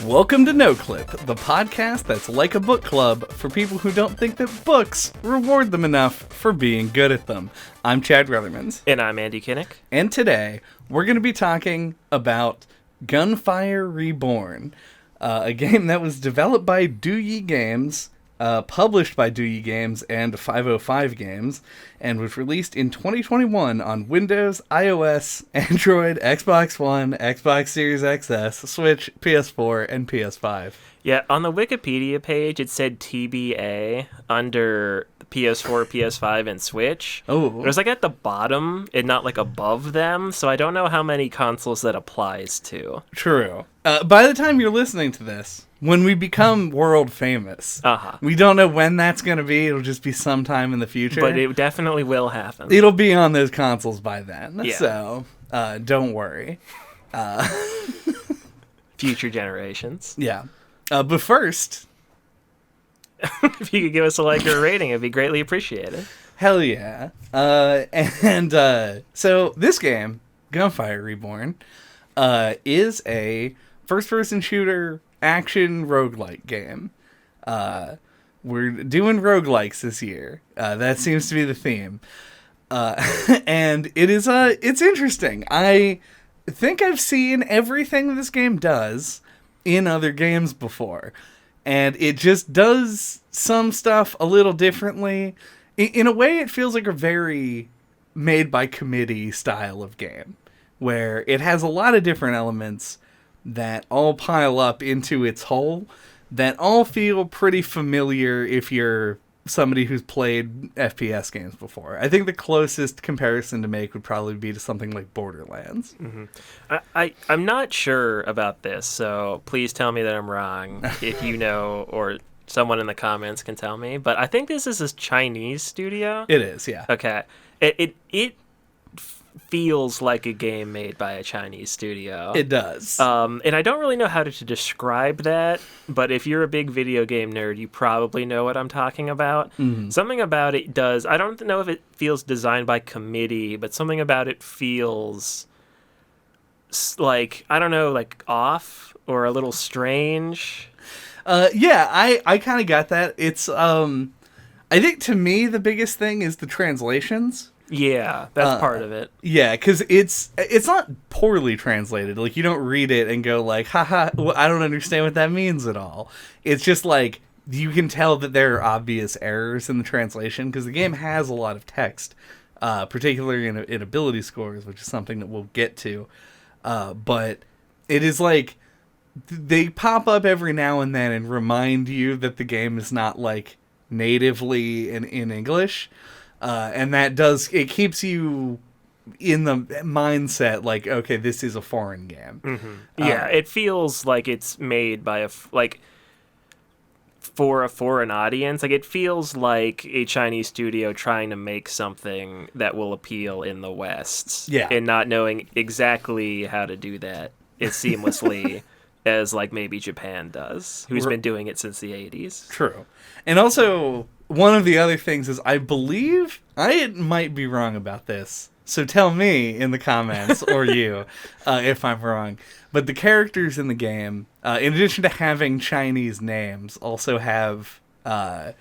Welcome to No Clip, the podcast that's like a book club for people who don't think that books reward them enough for being good at them. I'm Chad Ruthermans. And I'm Andy Kinnick. And today, we're going to be talking about Gunfire Reborn, a game that was developed by Do Ye Games, published by Do Ye Games and 505 Games, and was released in 2021 on Windows, iOS, Android, Xbox One, Xbox Series XS, Switch, PS4, and PS5. Yeah, on the Wikipedia page, it said TBA under PS4, PS5, and Switch. Oh. It was like at the bottom and not like above them, so I don't know how many consoles that applies to. True. By the time you're listening to this, when we become world famous, we don't know when that's going to be. It'll just be sometime in the future. But it definitely will happen. It'll be on those consoles by then. Yeah. So, don't worry. Future generations. Yeah. But first... if you could give us a like or a rating, it'd be greatly appreciated. Hell yeah. So this game, Gunfire Reborn, is a first-person shooter action roguelite game. We're doing roguelikes this year. That seems to be the theme. And it's interesting. I think I've seen everything this game does in other games before. And it just does some stuff a little differently. In a way, it feels like a very made-by-committee style of game, where it has a lot of different elements that all pile up into its whole, that all feel pretty familiar if you're somebody who's played FPS games before. I think the closest comparison to make would probably be to something like Borderlands. Mm-hmm. I'm not sure about this, so please tell me that I'm wrong if you know, or someone in the comments can tell me. But I think this is a Chinese studio. It is, yeah. Okay. It feels like a game made by a Chinese studio. It does. And I don't really know how to describe that, but if you're a big video game nerd, you probably know what I'm talking about. Mm-hmm. Something about it does, I don't know if it feels designed by committee, but something about it feels like, I don't know, like off or a little strange. Yeah, I kind of got that. It's, I think to me the biggest thing is the translations. Yeah, that's part of it. Yeah, because it's not poorly translated. Like, you don't read it and go like, haha, well, I don't understand what that means at all. It's just like, you can tell that there are obvious errors in the translation, because the game has a lot of text, particularly in ability scores, which is something that we'll get to. But it is like, they pop up every now and then and remind you that the game is not like natively in English. And that it keeps you in the mindset like, okay, this is a foreign game. Mm-hmm. Yeah, it feels like it's made by for a foreign audience. Like, it feels like a Chinese studio trying to make something that will appeal in the West. Yeah. And not knowing exactly how to do that as seamlessly as, like, maybe Japan does, who's been doing it since the 80s. True. And also, one of the other things is, I believe, I might be wrong about this, so tell me in the comments, or you, if I'm wrong, but the characters in the game, in addition to having Chinese names, also have, they're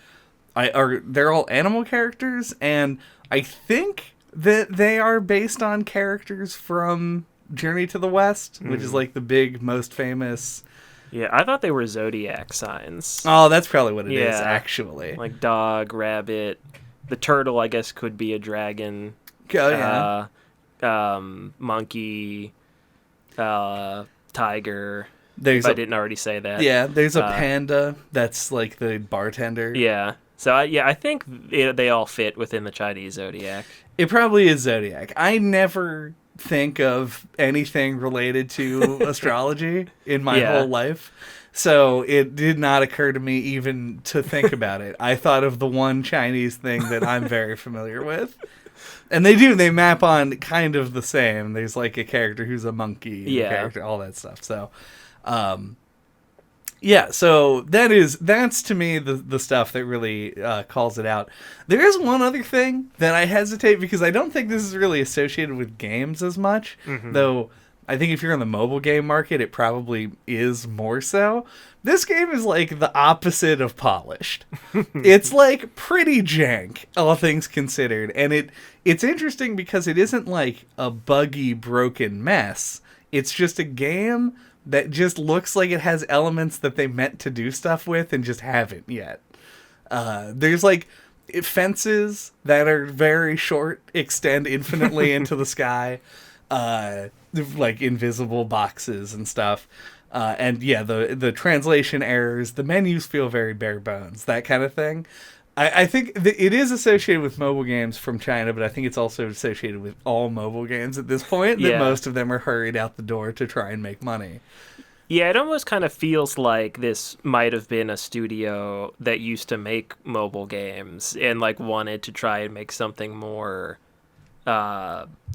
all animal characters, and I think that they are based on characters from Journey to the West, which is like the big, most famous... Yeah, I thought they were zodiac signs. Oh, that's probably what it is, actually. Like dog, rabbit. The turtle, I guess, could be a dragon. Oh, yeah. Monkey, tiger. If I didn't already say that. Yeah, there's a panda that's like the bartender. Yeah. So, I think they all fit within the Chinese zodiac. It probably is zodiac. I never think of anything related to astrology in my whole life, so it did not occur to me even to think about it. I thought of the one Chinese thing that I'm very familiar with, and they map on kind of the same. There's like a character who's a monkey, a character, all that stuff. So Yeah, so that's to me the stuff that really calls it out. There is one other thing that I hesitate because I don't think this is really associated with games as much, though I think if you're in the mobile game market, it probably is more so. This game is like the opposite of polished. It's like pretty jank, all things considered. And it's interesting because it isn't like a buggy, broken mess. It's just a game that just looks like it has elements that they meant to do stuff with and just haven't yet. There's like fences that are very short, extend infinitely into the sky. Like invisible boxes and stuff. And yeah, the translation errors, the menus feel very bare bones, that kind of thing. I think it is associated with mobile games from China, but I think it's also associated with all mobile games at this point, that most of them are hurried out the door to try and make money. Yeah, it almost kind of feels like this might have been a studio that used to make mobile games and like wanted to try and make something more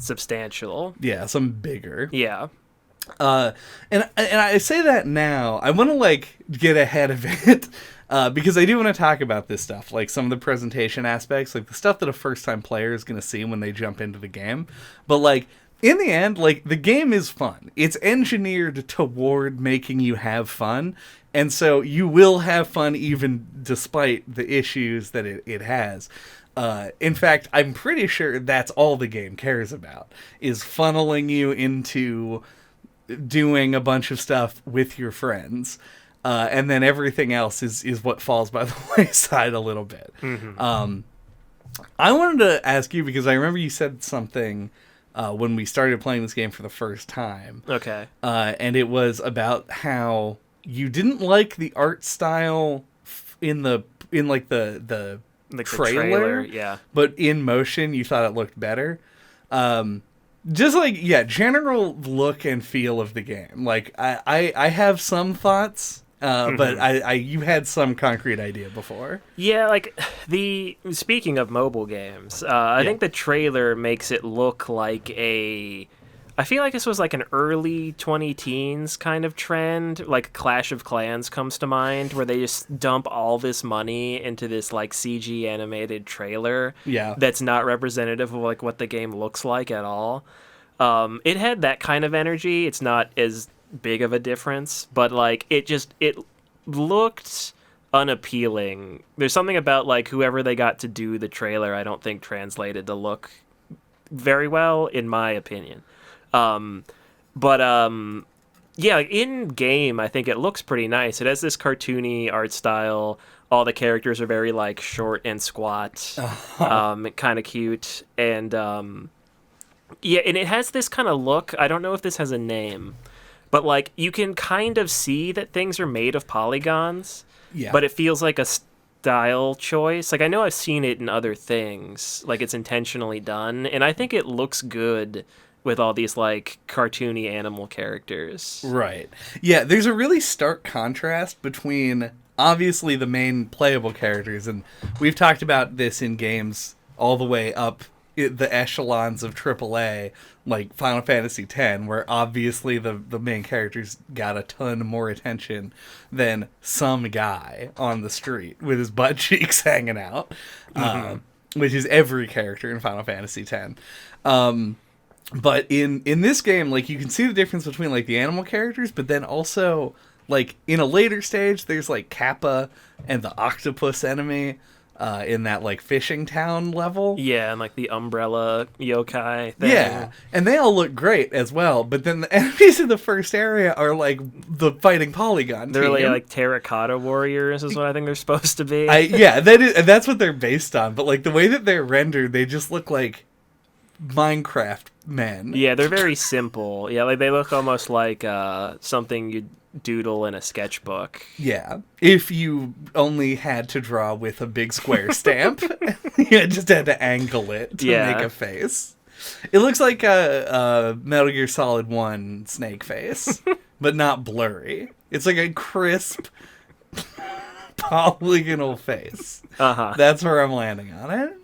substantial. Yeah, some bigger. Yeah. And I say that now. I want to like get ahead of it because I do want to talk about this stuff, like some of the presentation aspects, like the stuff that a first-time player is going to see when they jump into the game. But like in the end, like the game is fun. It's engineered toward making you have fun, and so you will have fun even despite the issues that it has. In fact, I'm pretty sure that's all the game cares about, is funneling you into doing a bunch of stuff with your friends. And then everything else is what falls by the wayside a little bit. Mm-hmm. I wanted to ask you, because I remember you said something when we started playing this game for the first time. Okay. And it was about how you didn't like the art style in the trailer, yeah. But in motion, you thought it looked better. Just like, yeah, general look and feel of the game. Like, I have some thoughts, but you had some concrete idea before. Yeah, like, speaking of mobile games, I think the trailer makes it look like I feel like this was like an early 20-teens kind of trend. Like Clash of Clans comes to mind, where they just dump all this money into this like CG animated trailer. Yeah. That's not representative of like what the game looks like at all. It had that kind of energy. It's not as big of a difference, but like it looked unappealing. There's something about like whoever they got to do the trailer, I don't think translated to look very well, in my opinion. Yeah, like in game, I think it looks pretty nice. It has this cartoony art style. All the characters are very like short and squat, kind of cute, and yeah, and it has this kind of look. I don't know if this has a name, but like you can kind of see that things are made of polygons. Yeah, but it feels like a style choice. Like I know I've seen it in other things, like it's intentionally done, and I think it looks good with all these like cartoony animal characters. Right. Yeah, there's a really stark contrast between obviously the main playable characters, and we've talked about this in games all the way up the echelons of AAA, like Final Fantasy X, where obviously the main characters got a ton more attention than some guy on the street with his butt cheeks hanging out, which is every character in Final Fantasy X. But in this game, like, you can see the difference between, like, the animal characters, but then also, like, in a later stage, there's, like, Kappa and the octopus enemy in that, like, fishing town level. Yeah, and, like, the umbrella yokai thing. Yeah, and they all look great as well, but then the enemies in the first area are, like, the fighting polygon They're team. like terracotta warriors is what I think they're supposed to be. Yeah, that's what they're based on, but, like, the way that they're rendered, they just look like Minecraft men. Yeah, they're very simple. Yeah, like they look almost like something you'd doodle in a sketchbook. Yeah, if you only had to draw with a big square stamp, you just had to angle it to make a face. It looks like a Metal Gear Solid 1 Snake face, but not blurry. It's like a crisp polygonal face. That's where I'm landing on it.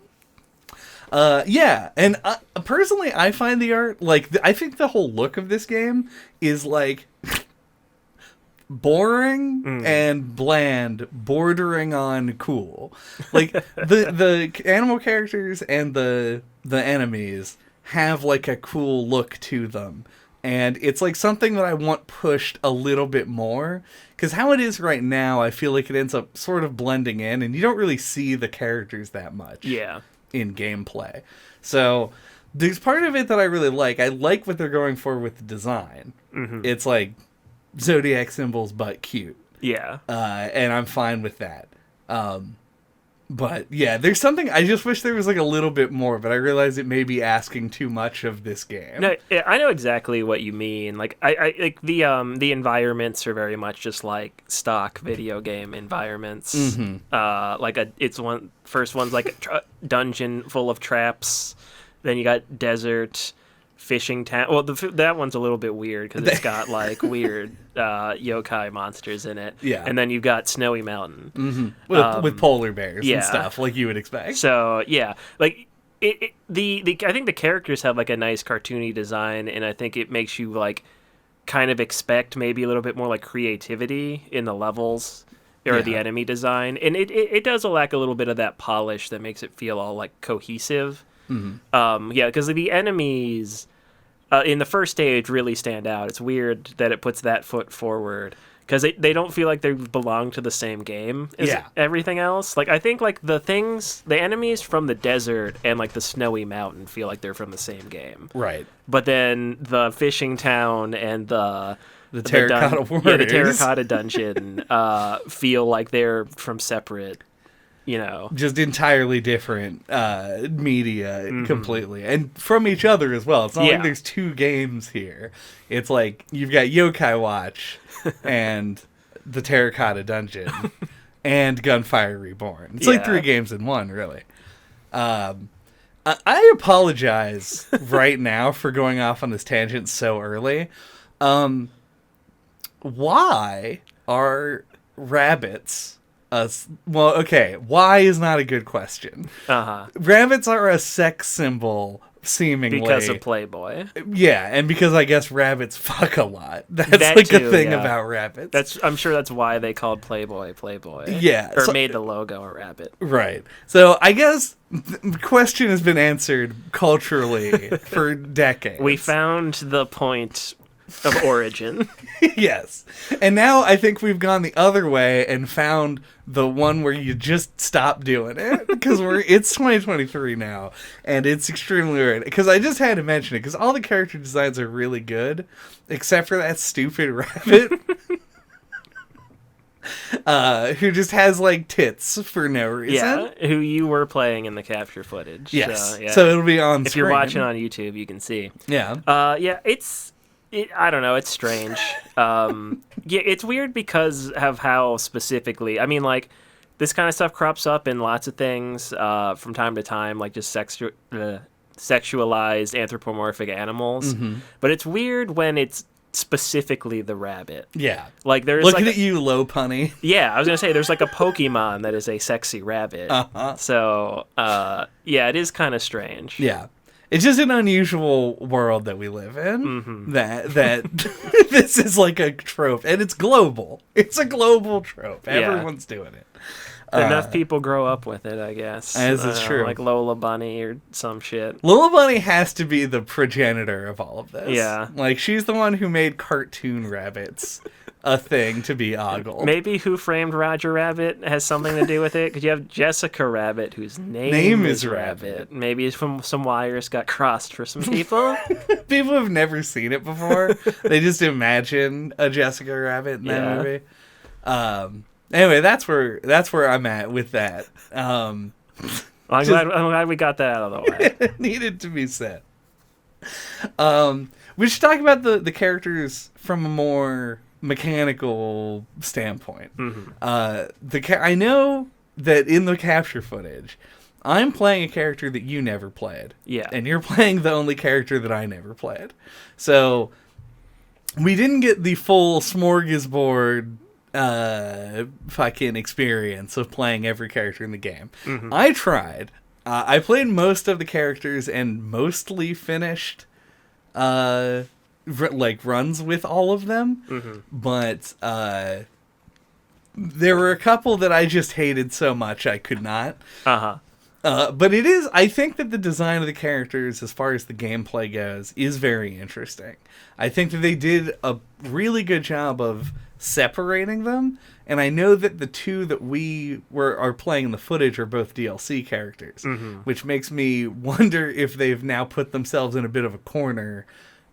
Yeah, and personally, I find the art, like, I think the whole look of this game is, like, boring and bland, bordering on cool. Like, the animal characters and the enemies have, like, a cool look to them. And it's like something that I want pushed a little bit more. Because how it is right now, I feel like it ends up sort of blending in, and you don't really see the characters that much in gameplay. So there's part of it that I really like. I like what they're going for with the design. Mm-hmm. It's like zodiac symbols, but cute. Yeah. And I'm fine with that. But yeah, there's something, I just wish there was like a little bit more, but I realize it may be asking too much of this game. No, I know exactly what you mean. Like I like the environments are very much just like stock video game environments. Mm-hmm. First one's like a dungeon full of traps. Then you got desert, fishing town. Well, that one's a little bit weird because it's got like weird yokai monsters in it. Yeah. And then you've got Snowy Mountain. Mm-hmm. With polar bears and stuff, like you would expect. So, yeah. Like, I think the characters have like a nice cartoony design, and I think it makes you like kind of expect maybe a little bit more like creativity in the levels or the enemy design. And it does lack a little bit of that polish that makes it feel all like cohesive. Mm-hmm. Because the enemies in the first stage really stand out. It's weird that it puts that foot forward because they don't feel like they belong to the same game as everything else. Like I think like the enemies from the desert and like the Snowy Mountain feel like they're from the same game. Right. But then the fishing town and the terracotta warriors. Yeah, the terracotta dungeon feel like they're from separate. Just entirely different media completely. And from each other as well. It's not like there's two games here. It's like you've got Yokai Watch and the Terracotta Dungeon and Gunfire Reborn. It's like 3 games in one, really. I apologize right now for going off on this tangent so early. Why are rabbits... well, okay, why is not a good question. Rabbits are a sex symbol, seemingly. Because of Playboy. Yeah, and because I guess rabbits fuck a lot. That's a thing about rabbits. I'm sure that's why they called Playboy. Yeah. Or made the logo a rabbit. Right. So I guess the question has been answered culturally for decades. We found the point of origin. Yes. And now I think we've gone the other way and found the one where you just stop doing it. Because it's 2023 now, and it's extremely weird. Because I just had to mention it, because all the character designs are really good, except for that stupid rabbit. Who just has, like, tits for no reason. Yeah, who you were playing in the capture footage. Yes. So it'll be on screen. If you're watching on YouTube, you can see. Yeah. I don't know. It's strange. It's weird because of how specifically. I mean, like, this kind of stuff crops up in lots of things from time to time, like just sexualized anthropomorphic animals. Mm-hmm. But it's weird when it's specifically the rabbit. Yeah. Like there's looking at you, low punny. Yeah, I was gonna say there's like a Pokemon that is a sexy rabbit. So it is kind of strange. Yeah. It's just an unusual world that we live in. That this is like a trope, and it's global. It's a global trope. Everyone's doing it. Enough people grow up with it, I guess. As it's true. Like Lola Bunny or some shit. Lola Bunny has to be the progenitor of all of this. Yeah. Like, she's the one who made cartoon rabbits a thing to be ogled. Maybe Who Framed Roger Rabbit has something to do with it, because you have Jessica Rabbit, whose name is Rabbit. Maybe some wires got crossed for some people. People have never seen it before. They just imagine a Jessica Rabbit in that movie. Anyway, that's where I'm at with that. I'm glad we got that out of the way. It needed to be said. We should talk about the characters from a more mechanical standpoint. Mm-hmm. I know that in the capture footage, I'm playing a character that you never played. Yeah. And you're playing the only character that I never played. So we didn't get the full smorgasbord fucking experience of playing every character in the game. Mm-hmm. I tried. I played most of the characters and mostly finished runs with all of them. Mm-hmm. But there were a couple that I just hated so much I could not. But it is, I think that the design of the characters, as far as the gameplay goes, is very interesting. I think that they did a really good job of separating them, and I know that the two that are playing in the footage are both DLC characters, which makes me wonder if they've now put themselves in a bit of a corner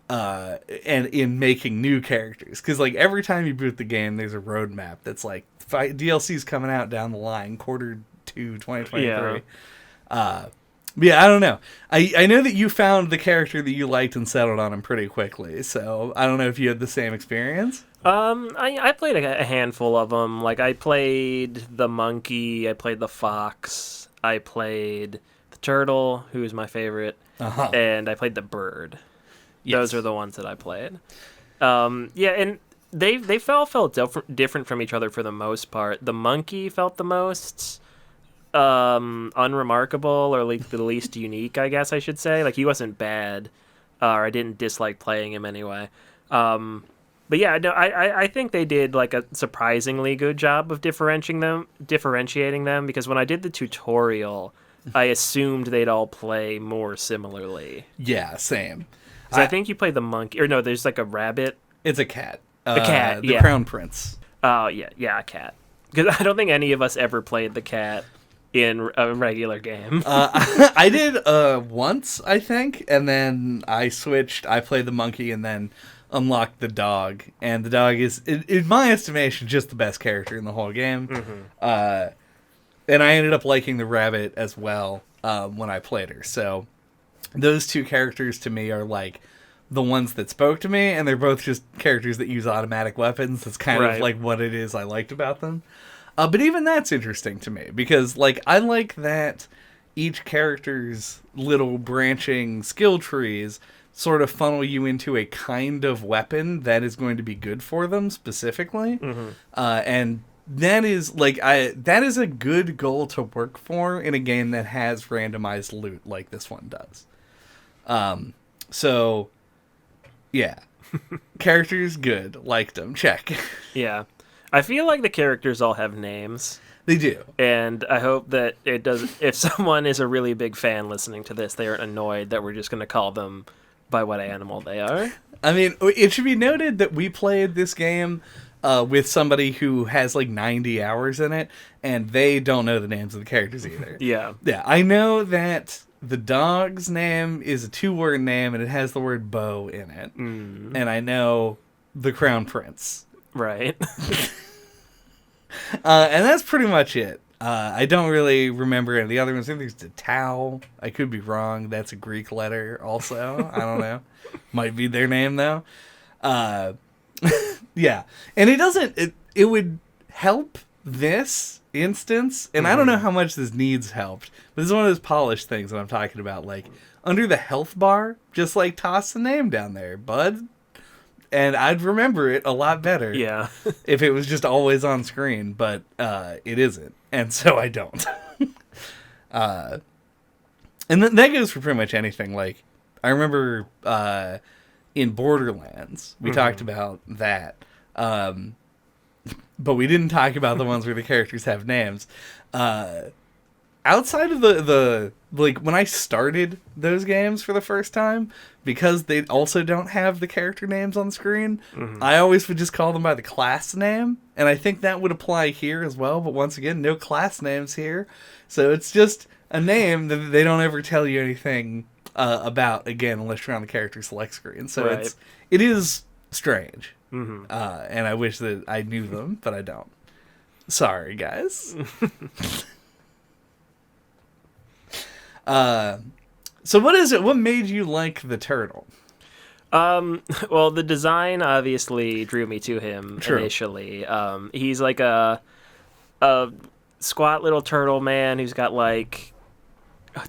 and in making new characters. Because like every time you boot the game, there's a roadmap that's like DLC's coming out down the line, quarter 2, 2023. Yeah. Yeah, I don't know. I know that you found the character that you liked and settled on him pretty quickly, so I don't know if you had the same experience. I played a handful of them. Like, I played the monkey, I played the fox, I played the turtle, who is my favorite, and I played the bird. Yes. Those are the ones that I played. Yeah, and they felt different from each other for the most part. The monkey felt the most unremarkable, or like the least unique, I guess I should say. Like, he wasn't bad, or I didn't dislike playing him anyway. But yeah, no, I think they did like a surprisingly good job of differentiating them, because when I did the tutorial, I assumed they'd all play more similarly. Yeah, same. I think you play the monkey, or no, there's like a rabbit. It's a cat. A cat, the Crown Prince. Oh, yeah, a cat. Because I don't think any of us ever played the cat in a regular game. I did once, I think, and then I switched. I played the monkey and then unlocked the dog. And the dog is, in my estimation, just the best character in the whole game. And I ended up liking the rabbit as well when I played her. So those two characters to me are like the ones that spoke to me, and they're both just characters that use automatic weapons. That's kind of like what it is I liked about them. But even that's interesting to me, because like I like that each character's little branching skill trees sort of funnel you into a kind of weapon that is going to be good for them specifically. And that is like that is a good goal to work for in a game that has randomized loot like this one does. So yeah. Characters good, liked them, check. Yeah. I feel like the characters all have names. They do. And I hope that it does. If someone is a really big fan listening to this, they aren't annoyed that we're just going to call them by what animal they are. I mean, it should be noted that we played this game with somebody who has like 90 hours in it, and they don't know the names of the characters either. Yeah. Yeah, I know that the dog's name is a 2-word name, and it has the word bow in it. And I know the Crown Prince. Right. And that's pretty much it. I don't really remember any of the other ones. I think there's the Tau. I could be wrong. That's a Greek letter also. I don't know. Might be their name, though. Yeah. And it would help this instance, and I don't know how much this needs helped, but this is one of those polished things that I'm talking about. Like, under the health bar, just like toss the name down there, bud. And I'd remember it a lot better if it was just always on screen, but it isn't, and so I don't. And that goes for pretty much anything. Like, I remember in Borderlands, we talked about that, but we didn't talk about the ones where the characters have names. Outside of the like, when I started those games for the first time, because they also don't have the character names on screen, I always would just call them by the class name, and I think that would apply here as well, but once again, no class names here, so it's just a name that they don't ever tell you anything about, again, unless you're on the character select screen, so it is strange, and I wish that I knew them, but I don't. Sorry, guys. So what is it? What made you like the turtle? Well, the design obviously drew me to him initially. He's like a squat little turtle man who's got like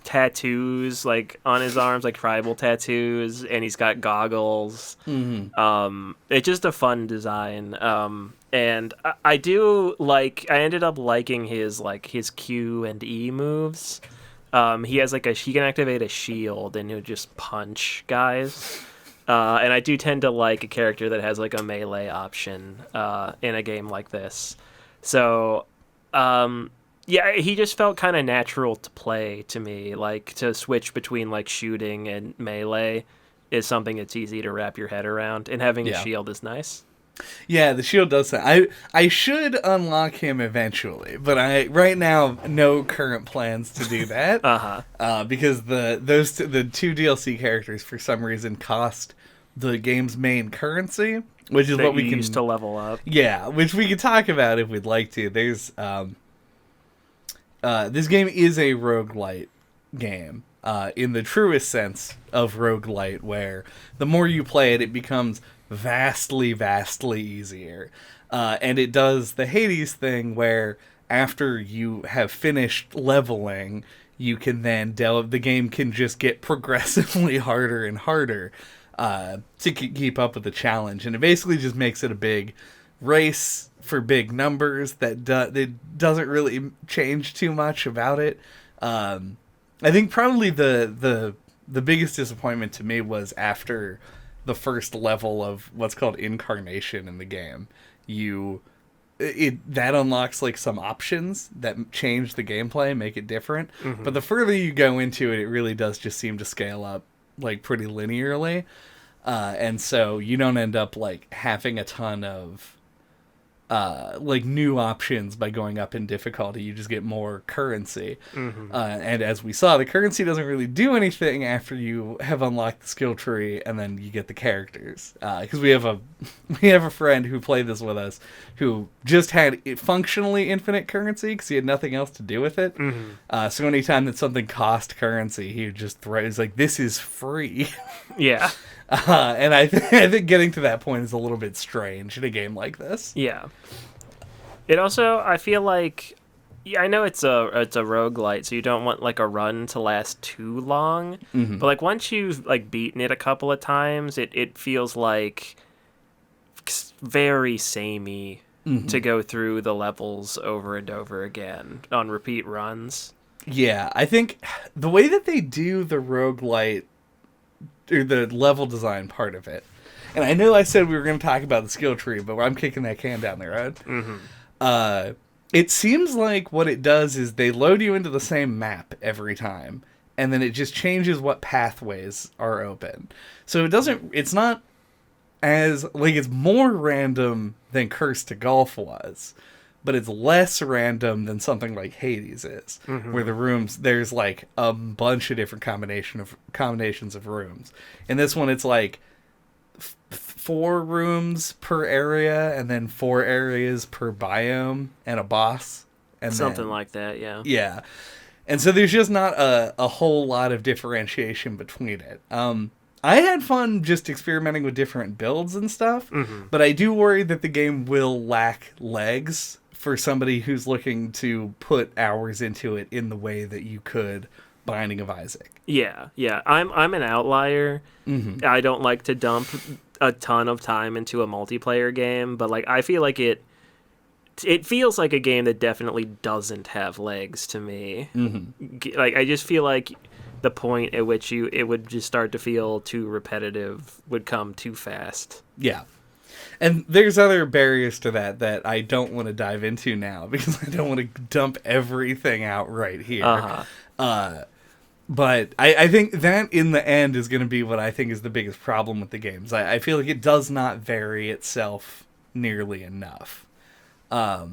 tattoos like on his arms, like tribal tattoos, and he's got goggles. It's just a fun design. And I ended up liking his Q and E moves. He has he can activate a shield and he'll just punch guys. And I do tend to like a character that has like a melee option in a game like this. So Yeah, he just felt kind of natural to play to me. Like, to switch between, like, shooting and melee is something that's easy to wrap your head around, and having a Yeah. shield is nice. Yeah, the shield does that. I should unlock him eventually, but I right now no current plans to do that. Because the two DLC characters for some reason cost the game's main currency, which is That what we you can use to level up. yeah, which we can talk about if we'd like to. There's this game is a roguelite game. In the truest sense of roguelite, where the more you play it, it becomes vastly, vastly easier. And it does the Hades thing where after you have finished leveling, you can then the game can just get progressively harder and harder to keep up with the challenge. And it basically just makes it a big race for big numbers that it doesn't really change too much about it. I think probably the biggest disappointment to me was after the first level of what's called incarnation in the game. That unlocks like some options that change the gameplay, make it different. Mm-hmm. But the further you go into it, it really does just seem to scale up like pretty linearly, and so you don't end up like having a ton of like new options by going up in difficulty. You just get more currency. Mm-hmm. And as we saw, the currency doesn't really do anything after you have unlocked the skill tree and then you get the characters. Because we have a friend who played this with us who just had functionally infinite currency because he had nothing else to do with it. Mm-hmm. So anytime that something cost currency, he would just throw. He's like, "This is free." Yeah. And I think getting to that point is a little bit strange in a game like this. Yeah. It also, I feel like, yeah, I know it's a roguelite, so you don't want like a run to last too long. Mm-hmm. But like once you've like beaten it a couple of times, it feels like very samey mm-hmm. to go through the levels over and over again on repeat runs. Yeah, I think the way that they do the roguelite or the level design part of it, and I know I said we were going to talk about the skill tree, but I'm kicking that can down the road. Mm-hmm. It seems like what it does is they load you into the same map every time, and then it just changes what pathways are open. So it's not as, like, it's more random than Curse to Golf was, but it's less random than something like Hades is, mm-hmm. where the rooms, there's like a bunch of different combinations of rooms. In this one, it's like 4 rooms per area, and then 4 areas per biome, and a boss. And something like that, yeah. Yeah. And so there's just not a whole lot of differentiation between it. I had fun just experimenting with different builds and stuff, mm-hmm. but I do worry that the game will lack legs for somebody who's looking to put hours into it in the way that you could Binding of Isaac. Yeah. I'm an outlier. Mm-hmm. I don't like to dump a ton of time into a multiplayer game, but like I feel like it feels like a game that definitely doesn't have legs to me. Mm-hmm. Like I just feel like the point at which it would just start to feel too repetitive would come too fast. Yeah. And there's other barriers to that I don't want to dive into now because I don't want to dump everything out right here. Uh-huh. But I think that in the end is going to be what I think is the biggest problem with the games. I feel like it does not vary itself nearly enough. But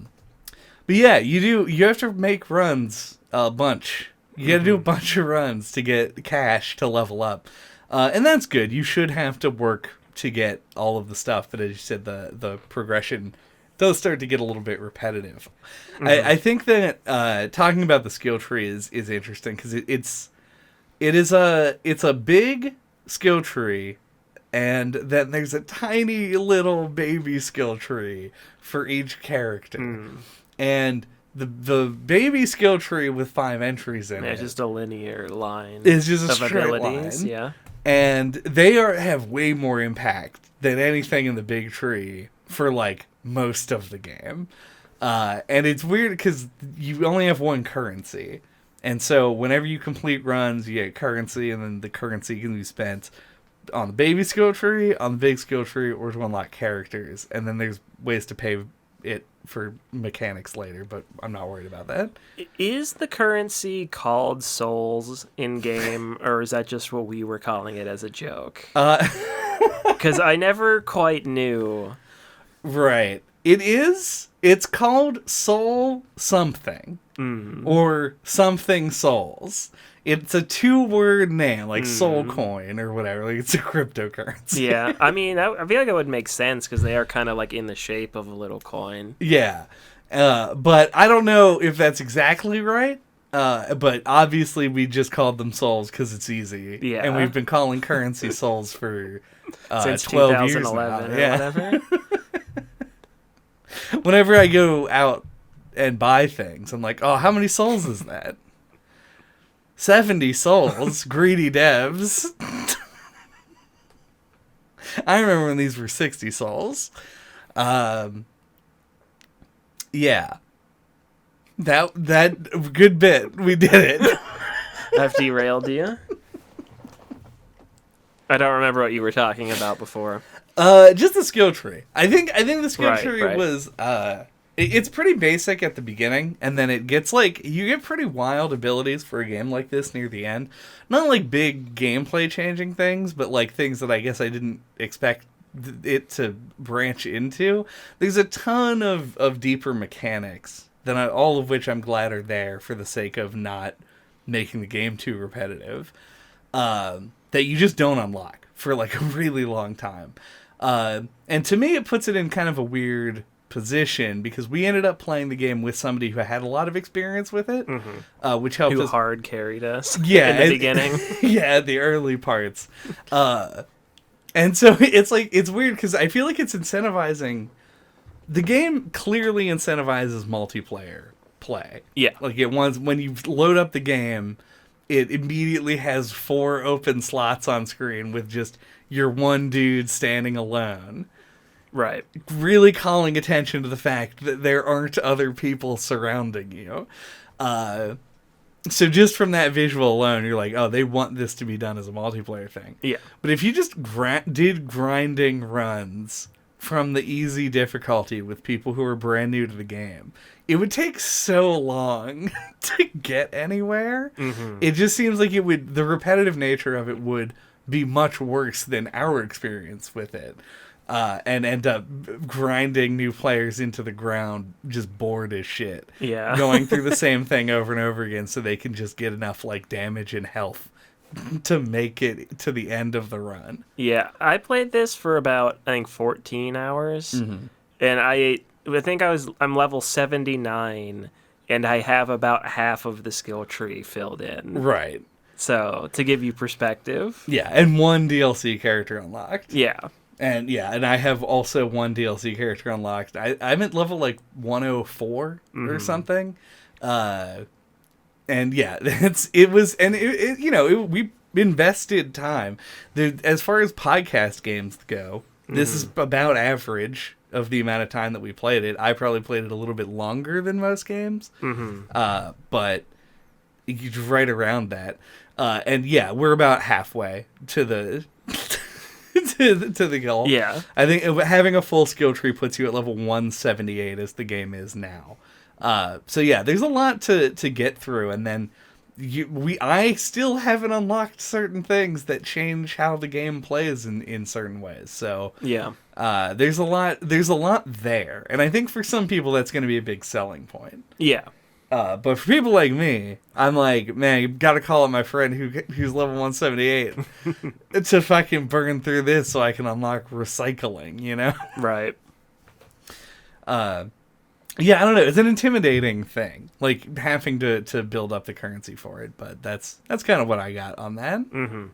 yeah, you have to make runs a bunch. You got to do a bunch of runs to get cash to level up. And that's good. You should have to work to get all of the stuff, but as you said, the progression does start to get a little bit repetitive. Mm-hmm. I think that talking about the skill tree is interesting because it's a big skill tree, and then there's a tiny little baby skill tree for each character, and the baby skill tree with 5 entries in it. It's just a linear line. It's just a straight abilities, line. Yeah. And they have way more impact than anything in the big tree for like most of the game. And it's weird because you only have 1 currency. And so whenever you complete runs, you get currency, and then the currency can be spent on the baby skill tree, on the big skill tree, or to unlock characters. And then there's ways to pay it for mechanics later, but I'm not worried about that. Is the currency called souls in game, or is that just what we were calling it as a joke? Because I never quite knew. Right. It is. It's called soul something. Or something souls. It's a 2-word name, like soul coin or whatever. Like, it's a cryptocurrency. Yeah, I mean, I feel like it would make sense because they are kind of like in the shape of a little coin. Yeah. But I don't know if that's exactly right. But obviously we just called them souls because it's easy. Yeah. And we've been calling currency souls for Since 12 years 2011 now. or whatever. Whenever I go out and buy things, I'm like, oh, how many souls is that? 70 souls, greedy devs. I remember when these were 60 souls. Yeah. That good bit. We did it. I've derailed you. I don't remember what you were talking about before. Just the skill tree. I think the skill tree was it's pretty basic at the beginning, and then it gets like you get pretty wild abilities for a game like this near the end. Not like big gameplay changing things, but like things that I guess I didn't expect it to branch into. There's a ton of deeper mechanics all of which I'm glad are there for the sake of not making the game too repetitive. That you just don't unlock for like a really long time. And to me, it puts it in kind of a weird position because we ended up playing the game with somebody who had a lot of experience with it, which helped who us. hard carried us in Yeah, the beginning. Yeah, the early parts. And so it's weird because I feel like it's incentivizing. The game clearly incentivizes multiplayer play. Yeah. Like when you load up the game, it immediately has 4 open slots on screen with just your one dude standing alone. Right. Really calling attention to the fact that there aren't other people surrounding you. So just from that visual alone, you're like, oh, they want this to be done as a multiplayer thing. Yeah. But if you just did grinding runs from the easy difficulty with people who are brand new to the game, it would take so long to get anywhere. Mm-hmm. It just seems like the repetitive nature of it would be much worse than our experience with it. And end up grinding new players into the ground just bored as shit. Yeah. Going through the same thing over and over again so they can just get enough like damage and health to make it to the end of the run. Yeah, I played this for about, I think, 14 hours. Mm-hmm. And I think I'm level 79, and I have about half of the skill tree filled in. Right. So, to give you perspective. Yeah, and 1 DLC character unlocked. Yeah. And I have also 1 DLC character unlocked. I'm at level like 104 or something. And yeah, we invested time. As far as podcast games go, this is about average of the amount of time that we played it. I probably played it a little bit longer than most games. But you're right around that. And yeah, we're about halfway to the to the goal. Yeah. I think having a full skill tree puts you at level 178 as the game is now. So yeah, there's a lot to get through, and then I still haven't unlocked certain things that change how the game plays in certain ways. So yeah, there's a lot there, and I think for some people that's going to be a big selling point. Yeah. But for people like me, I'm like, man, you gotta call up my friend who's level 178 to fucking burn through this so I can unlock recycling, you know? Right. Yeah, I don't know. It's an intimidating thing, like having to build up the currency for it. But that's kind of what I got on that. Mm-hmm.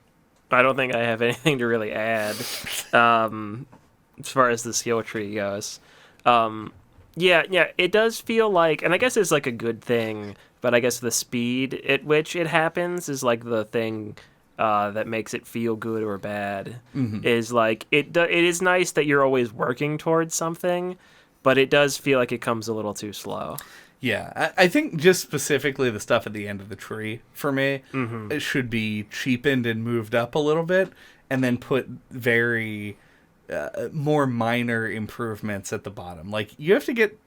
I don't think I have anything to really add as far as the skill tree goes. Yeah, it does feel like, and I guess it's like a good thing, but I guess the speed at which it happens is like the thing that makes it feel good or bad. Mm-hmm. Is like it is nice that you're always working towards something, but it does feel like it comes a little too slow. Yeah, I think just specifically the stuff at the end of the tree, for me, it should be cheapened and moved up a little bit, and then put very more minor improvements at the bottom. Like, you have to get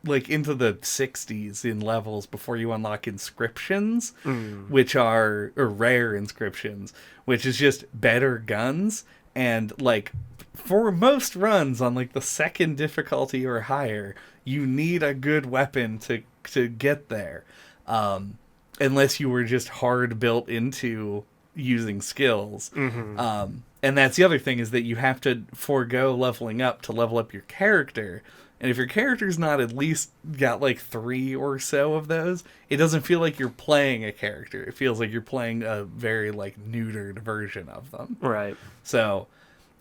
like into the 60s in levels before you unlock inscriptions, which are or rare inscriptions, which is just better guns. And like, for most runs on like the second difficulty or higher, you need a good weapon to get there, unless you were just hard built into using skills. And that's the other thing, is that you have to forego leveling up to level up your character. And if your character's not at least got like 3 or so of those, it doesn't feel like you're playing a character. It feels like you're playing a very like neutered version of them. Right. So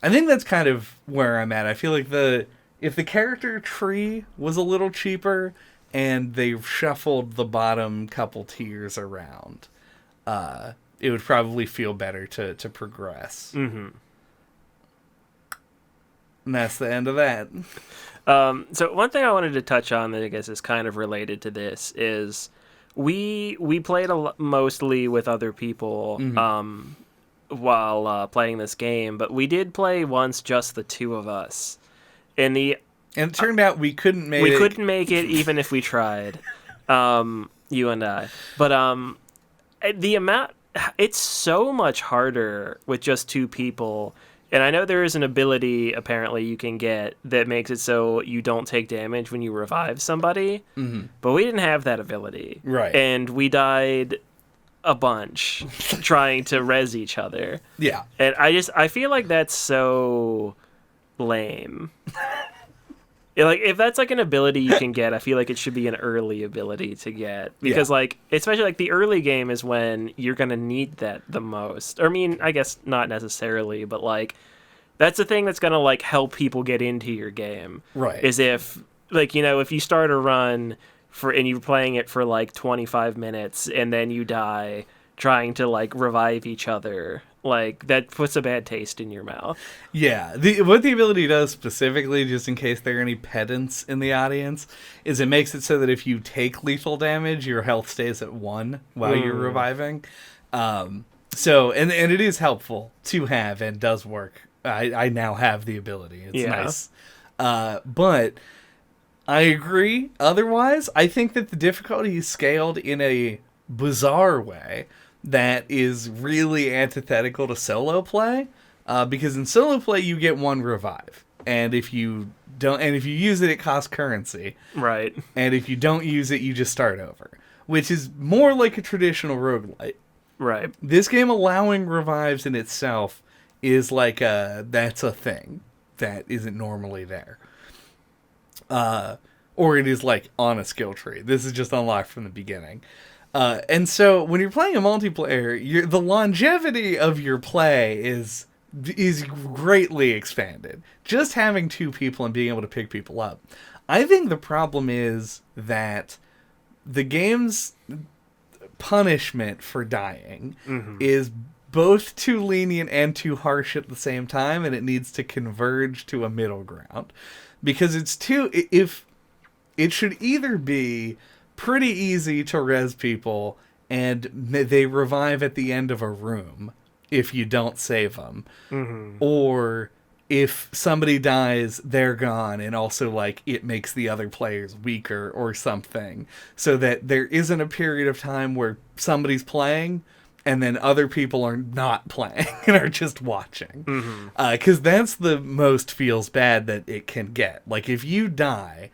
I think that's kind of where I'm at. I feel like if the character tree was a little cheaper and they shuffled the bottom couple tiers around, it would probably feel better to progress. And that's the end of that. So one thing I wanted to touch on that I guess is kind of related to this is we played mostly with other people while playing this game, but we did play once just the two of us. And it turned out we couldn't make it. We couldn't make it even if we tried. You and I. But the amount, it's so much harder with just two people. And I know there is an ability, apparently, you can get that makes it so you don't take damage when you revive somebody. But we didn't have that ability. Right. And we died a bunch trying to res each other. Yeah. And I feel like that's so lame. Like, if that's like an ability you can get, I feel like it should be an early ability to get, because like, especially like the early game is when you're gonna need that the most. Or, I mean, I guess not necessarily, but like, that's the thing that's gonna like help people get into your game. Right. Is if like, you know, if you start a run and you're playing it for like 25 minutes and then you die trying to like revive each other. Like, that puts a bad taste in your mouth. Yeah. What the ability does specifically, just in case there are any pedants in the audience, is it makes it so that if you take lethal damage, your health stays at 1 while you're reviving. So, and it is helpful to have and does work. I now have the ability. It's nice. But I agree. Otherwise, I think that the difficulty is scaled in a bizarre way that is really antithetical to solo play, because in solo play you get 1 revive, and if you use it, it costs currency, right? And if you don't use it, you just start over, which is more like a traditional roguelite. Right. This game allowing revives in itself is like that's a thing that isn't normally there, or it is like on a skill tree. This is just unlocked from the beginning. And so when you're playing a multiplayer, the longevity of your play is greatly expanded. Just having 2 people and being able to pick people up. I think the problem is that the game's punishment for dying is both too lenient and too harsh at the same time, and it needs to converge to a middle ground. Because if it should either be pretty easy to res people, and they revive at the end of a room if you don't save them. Or if somebody dies, they're gone, and also like it makes the other players weaker or something, so that there isn't a period of time where somebody's playing and then other people are not playing and are just watching. Because that's the most feels bad that it can get. Like, if you die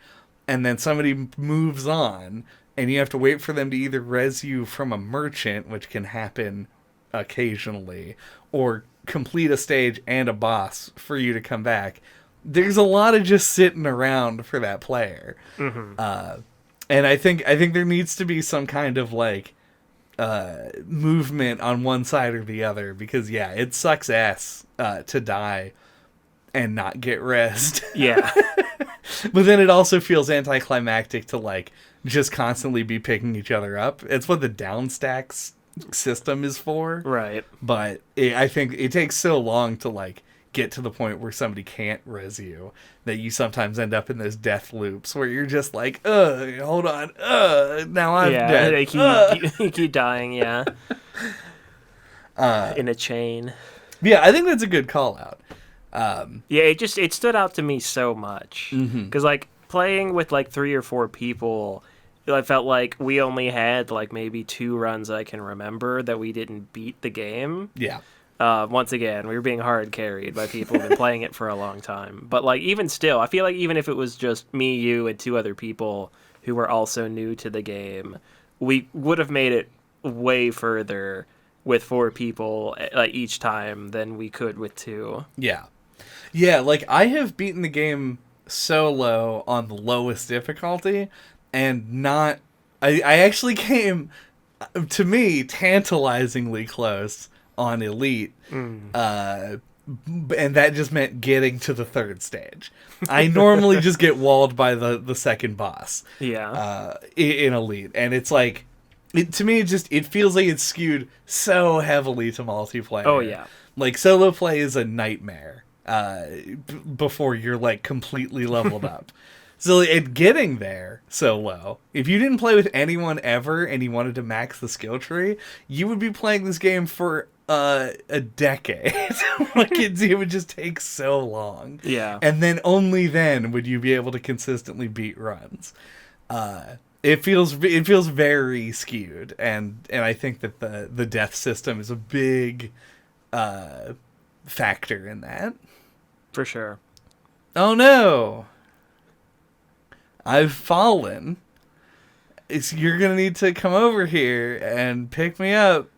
and then somebody moves on, and you have to wait for them to either res you from a merchant, which can happen occasionally, or complete a stage and a boss for you to come back, there's a lot of just sitting around for that player. And I think there needs to be some kind of like movement on one side or the other, because it sucks ass to die and not get resed. Yeah. But then it also feels anticlimactic to like just constantly be picking each other up. It's what the downstacks system is for. Right. But I think it takes so long to like get to the point where somebody can't res you that you sometimes end up in those death loops where you're just like, hold on, now I'm dead. You keep dying, in a chain. Yeah, I think that's a good call out. Yeah, it stood out to me so much because like playing with like 3 or 4 people, I felt like we only had like maybe 2 runs I can remember that we didn't beat the game. Yeah. Once again, we were being hard carried by people who've been playing it for a long time. But like even still, I feel like even if it was just me, you, and 2 other people who were also new to the game, we would have made it way further with 4 people like each time than we could with 2. Yeah. Yeah, like I have beaten the game solo on the lowest difficulty and not I actually came to me tantalizingly close on elite. And that just meant getting to the 3rd stage. I normally just get walled by the second boss. Yeah. In elite, and it's like to me it feels like it's skewed so heavily to multiplayer. Oh yeah. Like solo play is a nightmare before you're like completely leveled up. So getting there so low, if you didn't play with anyone ever and you wanted to max the skill tree, you would be playing this game for a decade. Like it would just take so long. Yeah. And then only then would you be able to consistently beat runs. It feels very skewed, and I think that the death system is a big factor in that. For sure. Oh no! I've fallen. You're gonna need to come over here and pick me up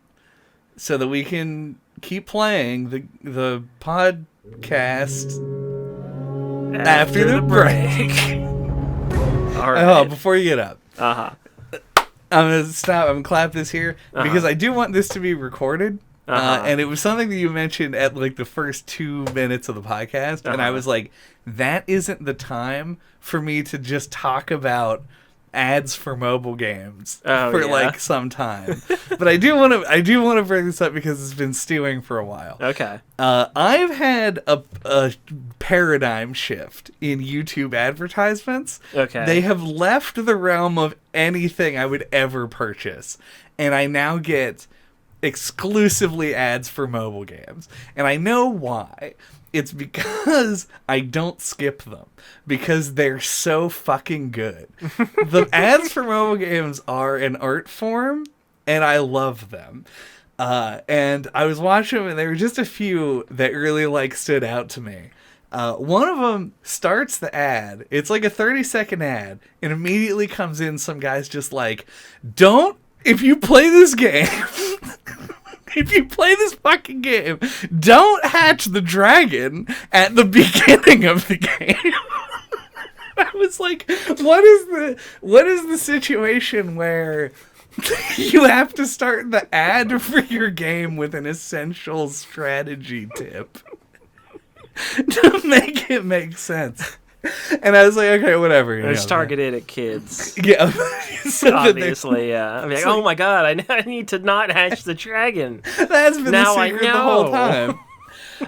so that we can keep playing the podcast after the break. All right. Oh, before you get up. Uh-huh. I'm going to stop. I'm going to clap this here because I do want this to be recorded. And it was something that you mentioned at like the first 2 minutes of the podcast. And I was like, that isn't the time for me to just talk about ads for mobile games like some time. But I do want to bring this up because it's been stewing for a while. Okay. I've had a paradigm shift in YouTube advertisements. Okay. They have left the realm of anything I would ever purchase, and I now get exclusively ads for mobile games. And I know why. It's because I don't skip them. Because they're so fucking good. The ads for mobile games are an art form, and I love them. And I was watching them, and there were just a few that really like stood out to me. One of them starts the ad. It's like a 30-second ad, and immediately comes in some guy's just like, if you play this game... If you play this fucking game, don't hatch the dragon at the beginning of the game. I was like, what is the situation where you have to start the ad for your game with an essential strategy tip to make it make sense? And I was like, okay, whatever. It's targeted at kids. Yeah. So obviously, yeah. I'm like, oh my god, I need to not hatch the dragon. That's been the secret the whole time.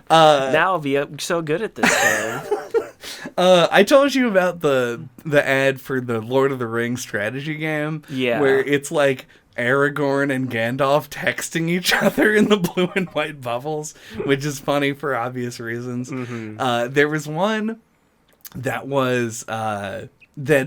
Now I'll be so good at this game. I told you about the ad for the Lord of the Rings strategy game. Yeah. Where it's like Aragorn and Gandalf texting each other in the blue and white bubbles, which is funny for obvious reasons. Mm-hmm. There was one that was that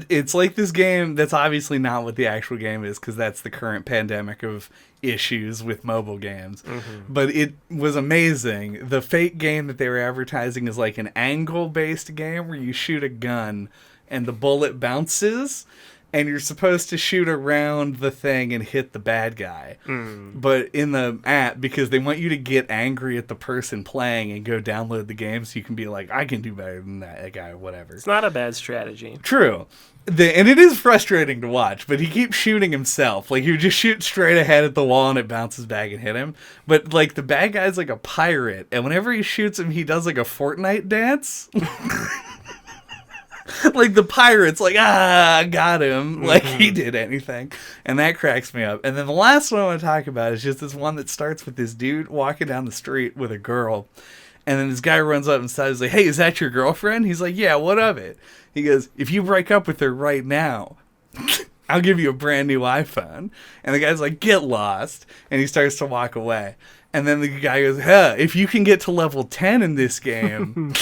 it's like this game that's obviously not what the actual game is, because that's the current pandemic of issues with mobile games. Mm-hmm. But it was amazing. The fake game that they were advertising is like an angle-based game where you shoot a gun and the bullet bounces, and you're supposed to shoot around the thing and hit the bad guy. But in the app, because they want you to get angry at the person playing and go download the game so you can be like, I can do better than that guy, or whatever. It's not a bad strategy. True. And it is frustrating to watch, but he keeps shooting himself. Like, you just shoot straight ahead at the wall and it bounces back and hit him. But, like, the bad guy's like a pirate, and whenever he shoots him, he does like a Fortnite dance. Like the pirate's like, got him. Like he did anything. And that cracks me up. And then the last one I want to talk about is just this one that starts with this dude walking down the street with a girl. And then this guy runs up and says, like, hey, is that your girlfriend? He's like, yeah, what of it? He goes, if you break up with her right now, I'll give you a brand new iPhone. And the guy's like, get lost. And he starts to walk away. And then the guy goes, if you can get to level 10 in this game,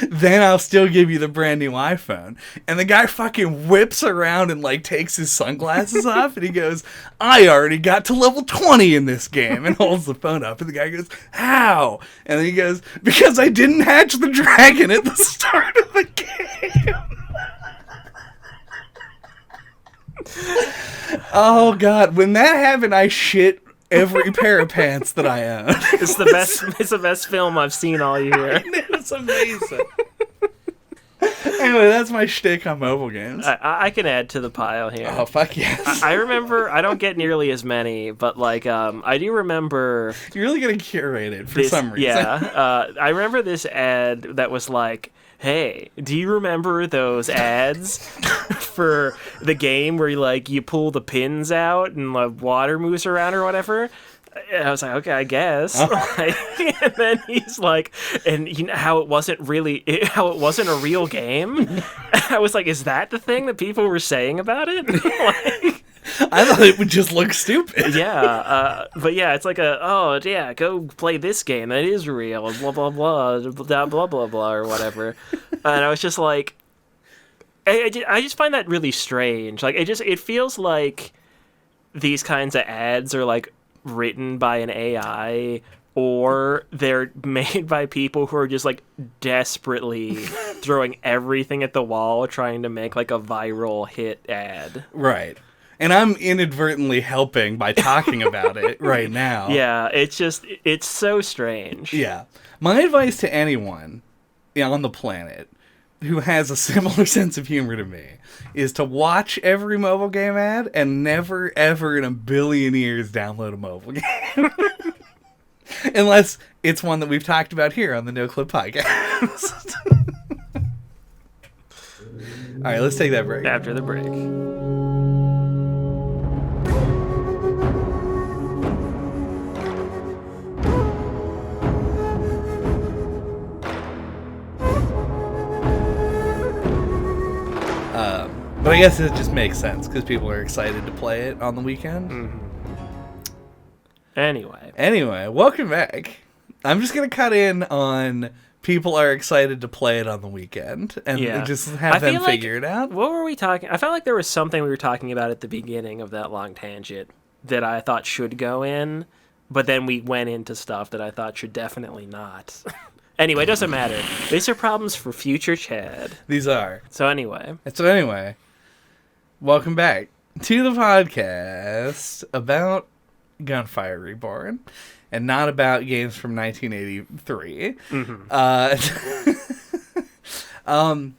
then I'll still give you the brand new iPhone. And the guy fucking whips around and like takes his sunglasses off. And he goes, I already got to level 20 in this game. And holds the phone up. And the guy goes, how? And then he goes, because I didn't hatch the dragon at the start of the game. Oh God, when that happened, I shit every pair of pants that I own. It's the best film I've seen all year. It's amazing. Anyway, that's my shtick on mobile games. I can add to the pile here. Oh, fuck yes. I remember, I don't get nearly as many, but like, I do remember... You're really going to curate it for some reason. Yeah. I remember this ad that was like, hey, do you remember those ads for the game where you pull the pins out and the water moves around or whatever? And I was like, okay, I guess. And then he's like, and you know how it wasn't a real game? I was like, is that the thing that people were saying about it? Like, I thought it would just look stupid. Yeah, but yeah, it's like go play this game. That is real. Blah, blah, blah, blah, blah, blah, blah, or whatever. And I was just like, I just find that really strange. Like, it feels like these kinds of ads are like written by an AI, or they're made by people who are just like desperately throwing everything at the wall trying to make like a viral hit ad. Right. And I'm inadvertently helping by talking about it right now. Yeah, it's so strange. Yeah. My advice to anyone on the planet who has a similar sense of humor to me is to watch every mobile game ad and never, ever in a billion years download a mobile game. Unless it's one that we've talked about here on the No Clip Podcast. All right, let's take that break. After the break. But I guess it just makes sense because people are excited to play it on the weekend. Mm-hmm. Anyway, welcome back. I'm just going to cut in on people are excited to play it on the weekend and just have them figure it out. What were we talking? I felt like there was something we were talking about at the beginning of that long tangent that I thought should go in, but then we went into stuff that I thought should definitely not. Anyway, it doesn't matter. These are problems for future Chad. These are. So anyway, welcome back to the podcast about Gunfire Reborn and not about games from 1983. Mm-hmm.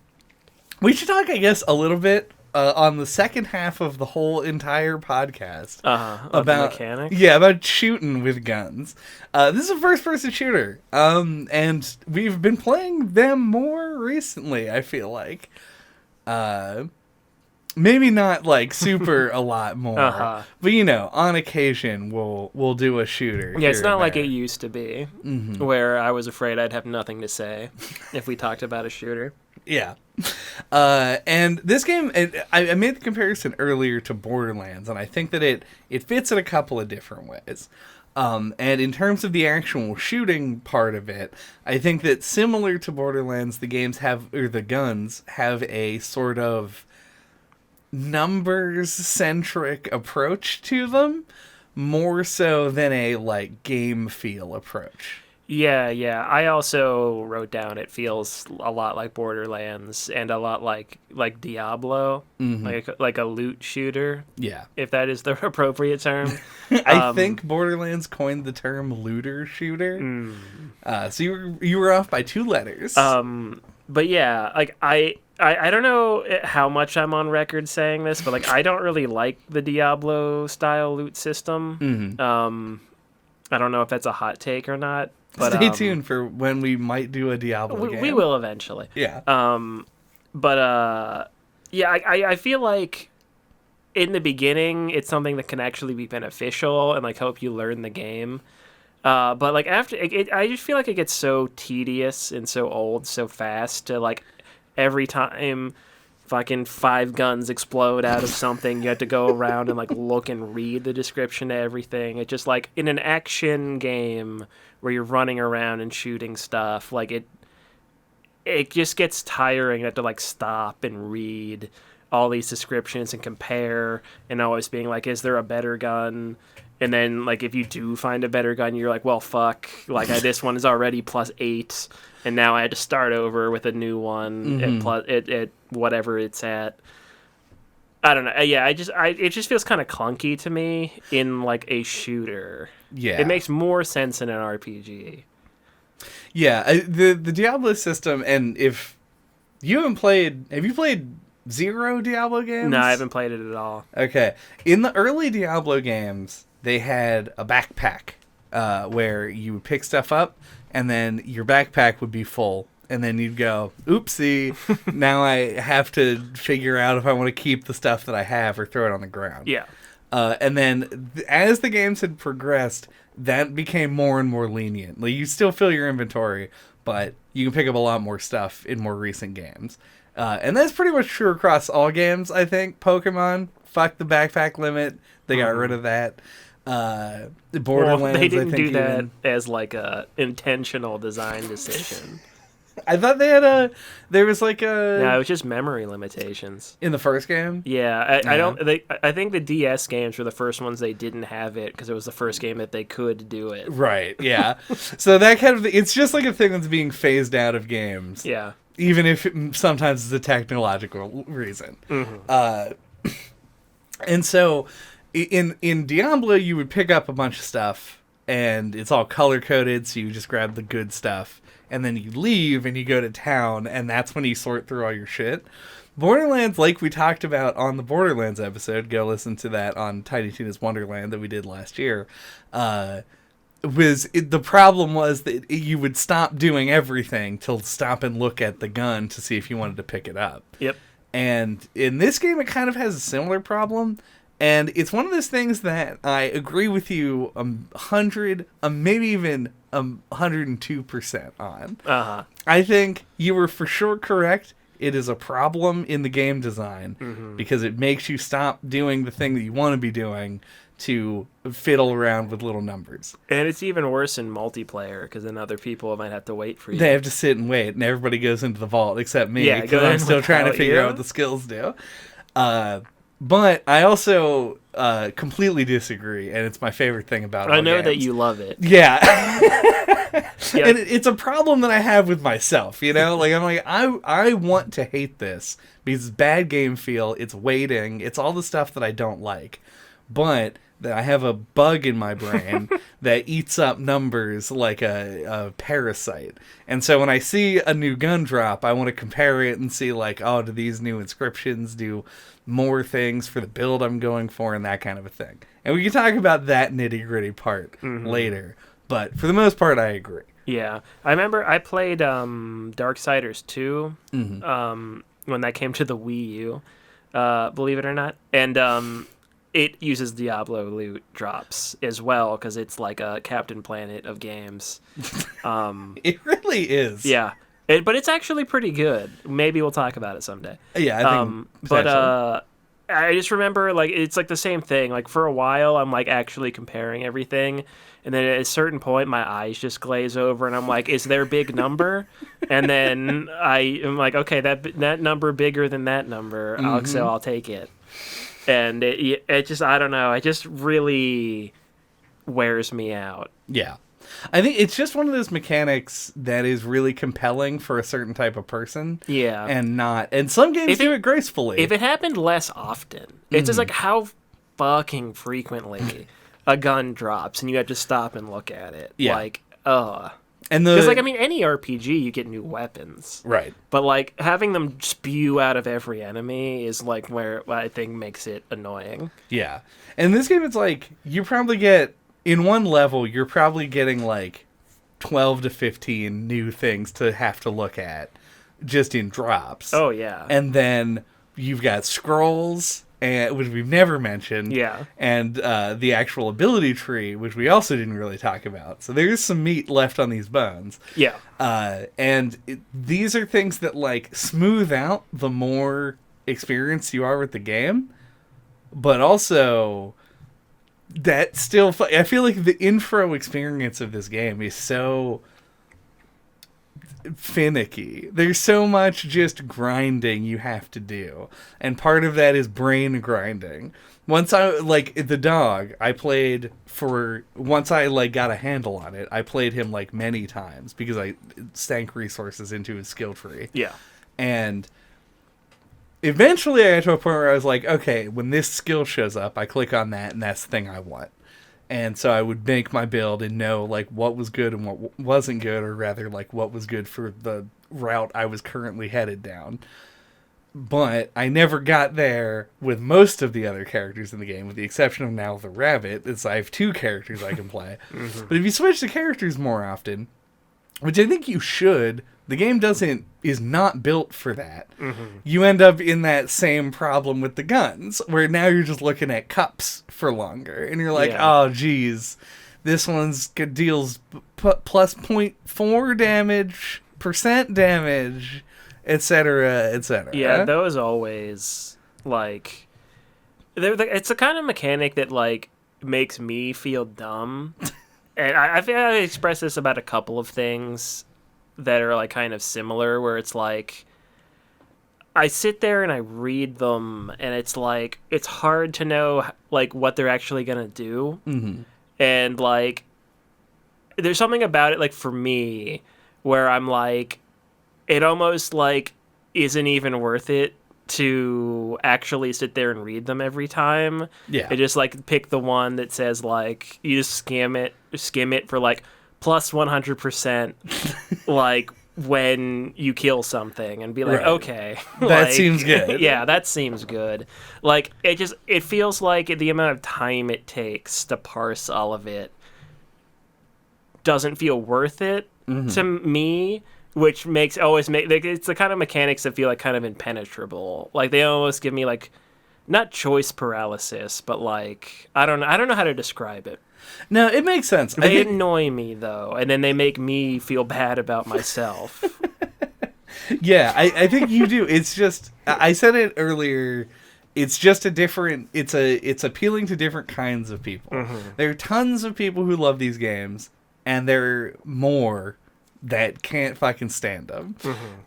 We should talk, I guess, a little bit on the second half of the whole entire podcast about mechanics. Yeah, about shooting with guns. This is a first-person shooter, and we've been playing them more recently. I feel like, maybe not like super a lot more, but on occasion we'll do a shooter. Yeah, it's not like it used to be, where I was afraid I'd have nothing to say if we talked about a shooter. Yeah. And this game, I made the comparison earlier to Borderlands, and I think that it fits in a couple of different ways. And in terms of the actual shooting part of it, I think that similar to Borderlands, the guns have a sort of numbers-centric approach to them, more so than a like game feel approach. Yeah. I also wrote down it feels a lot like Borderlands and a lot like Diablo, like a loot shooter. Yeah, if that is the appropriate term. I think Borderlands coined the term looter shooter. So you were off by 2 letters. But yeah, like I don't know how much I'm on record saying this, but like I don't really like the Diablo style loot system. I don't know if that's a hot take or not. But, stay tuned for when we might do a Diablo game. We will eventually. Yeah. I feel like in the beginning it's something that can actually be beneficial and like help you learn the game. But like after I just feel like it gets so tedious and so old so fast to like every time fucking 5 guns explode out of something. You have to go around and like look and read the description to everything. It's just like in an action game where you're running around and shooting stuff, like it just gets tiring. You have to like stop and read all these descriptions and compare, and always being like, is there a better gun? And then like if you do find a better gun, you're like, well, fuck, like this one is already +8, and now I had to start over with a new one at whatever it's at. I don't know. Yeah, it just feels kind of clunky to me in like a shooter. Yeah, it makes more sense in an RPG. Yeah, the Diablo system, and if you haven't played, have you played 0 Diablo games? No, I haven't played it at all. Okay, in the early Diablo games, they had a backpack where you would pick stuff up, and then your backpack would be full. And then you'd go, oopsie, now I have to figure out if I want to keep the stuff that I have or throw it on the ground. Yeah. And then as the games had progressed, that became more and more lenient. Like, you still fill your inventory, but you can pick up a lot more stuff in more recent games. And that's pretty much true across all games, I think. Pokemon, fuck the backpack limit. They got rid of that. Borderlands, well, they didn't I think do that as like a intentional design decision. I thought there was like a... No, it was just memory limitations. In the first game? Yeah, I think the DS games were the first ones they didn't have it, because it was the first game that they could do it. Right, yeah. So that kind of... It's just like a thing that's being phased out of games. Yeah. Even if sometimes it's a technological reason. Mm-hmm. And so, in Diablo, you would pick up a bunch of stuff, and it's all color-coded, so you just grab the good stuff. And then you leave and you go to town, and that's when you sort through all your shit. Borderlands, like we talked about on the Borderlands episode, go listen to that on Tiny Tina's Wonderland that we did last year, the problem was that you would stop doing everything to stop and look at the gun to see if you wanted to pick it up. Yep. And in this game, it kind of has a similar problem. And it's one of those things that I agree with you 100, maybe even 102% on. Uh-huh. I think you were for sure correct. It is a problem in the game design because it makes you stop doing the thing that you want to be doing to fiddle around with little numbers. And it's even worse in multiplayer, because then other people might have to wait for you. They have to sit and wait, and everybody goes into the vault except me, Yeah, because I'm still trying to figure out what the skills do. But I also completely disagree, and it's my favorite thing about it. I know that you love it. Yeah. Yep. And it's a problem that I have with myself, you know? Like, I'm like, I want to hate this because it's bad game feel, it's waiting, it's all the stuff that I don't like. But that I have a bug in my brain that eats up numbers like a parasite. And so when I see a new gun drop, I want to compare it and see, like, oh, do these new inscriptions do more things for the build I'm going for, and that kind of a thing. And we can talk about that nitty-gritty part later. But for the most part, I agree. Yeah. I remember I played Darksiders 2 when that came to the Wii U, believe it or not. And it uses Diablo loot drops as well, because it's like a Captain Planet of games. It really is. Yeah. But it's actually pretty good. Maybe we'll talk about it someday. Yeah, I think. But I just remember, like, it's like the same thing. Like, for a while, I'm like actually comparing everything, and then at a certain point, my eyes just glaze over, and I'm like, "Is there a big number?" And then I am like, "Okay, that number bigger than that number, so I'll take it." And it just, I don't know, it just really wears me out. Yeah. I think it's just one of those mechanics that is really compelling for a certain type of person. Yeah. And some games do it gracefully. If it happened less often, it's just like how fucking frequently a gun drops and you have to stop and look at it. Yeah. Like, And because, like, I mean, any RPG, you get new weapons. Right. But, like, having them spew out of every enemy is, like, where I think makes it annoying. Yeah. And this game, it's like, you probably get, in one level, you're probably getting, like, 12 to 15 new things to have to look at just in drops. Oh, yeah. And then you've got scrolls, which we've never mentioned. Yeah. And the actual ability tree, which we also didn't really talk about. So there's some meat left on these bones. Yeah. And these are things that, like, smooth out the more experienced you are with the game, but also that still, I feel like the intro experience of this game is so finicky. There's so much just grinding you have to do, and part of that is brain grinding. Once I, like, the dog, I played for, once I, like, got a handle on it, I played him, like, many times, because I stank resources into his skill tree. Yeah. And eventually I got to a point where I was like, okay, when this skill shows up, I click on that, and that's the thing I want. And so I would make my build and know, like, what was good and what wasn't good, or rather, like, what was good for the route I was currently headed down. But I never got there with most of the other characters in the game, with the exception of now the rabbit. It's, I have 2 characters I can play. But if you switch the characters more often, which I think you should, the game is not built for that. You end up in that same problem with the guns, where now you're just looking at cups for longer, and you're like, oh geez, this one's deals plus 0.4 damage, percent damage, etc., etc. Yeah, that was always, like, it's a kind of mechanic that, like, makes me feel dumb. And I think I expressed this about a couple of things that are, like, kind of similar, where it's like, I sit there and I read them, and it's like, it's hard to know, like, what they're actually gonna do. And, like, there's something about it, like, for me, where I'm like, it almost, like, isn't even worth it to actually sit there and read them every time. Yeah. I just, like, pick the one that says, like, you just skim it for, like, plus 100%, like, when you kill something, and be like, okay. That like, seems good. Yeah, that seems good. Like, it feels like the amount of time it takes to parse all of it doesn't feel worth it to me, which always make, like, it's the kind of mechanics that feel like kind of impenetrable. Like, they almost give me, like, not choice paralysis, but, like, I don't know how to describe it. No, it makes sense. They annoy me, though, and then they make me feel bad about myself. Yeah, I think you do. It's just, I said it earlier, it's just a different, it's appealing to different kinds of people. There are tons of people who love these games, and there are more that can't fucking stand them.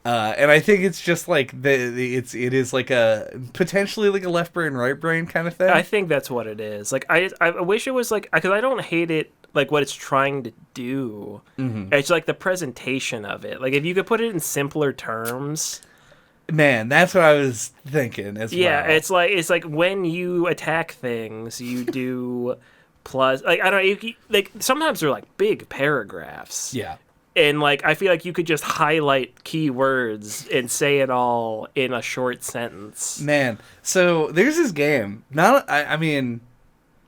And I think it's just like it is like a potentially like a left brain right brain kind of thing. I think that's what it is. Like, I wish it was like, because I don't hate it, like, what it's trying to do. It's like the presentation of it. Like, if you could put it in simpler terms. Man, that's what I was thinking as well. Yeah, it's like when you attack things, you do plus, like, I don't know, like, sometimes they're like big paragraphs. Yeah. And, like, I feel like you could just highlight keywords and say it all in a short sentence. Man, so there's this game. I mean,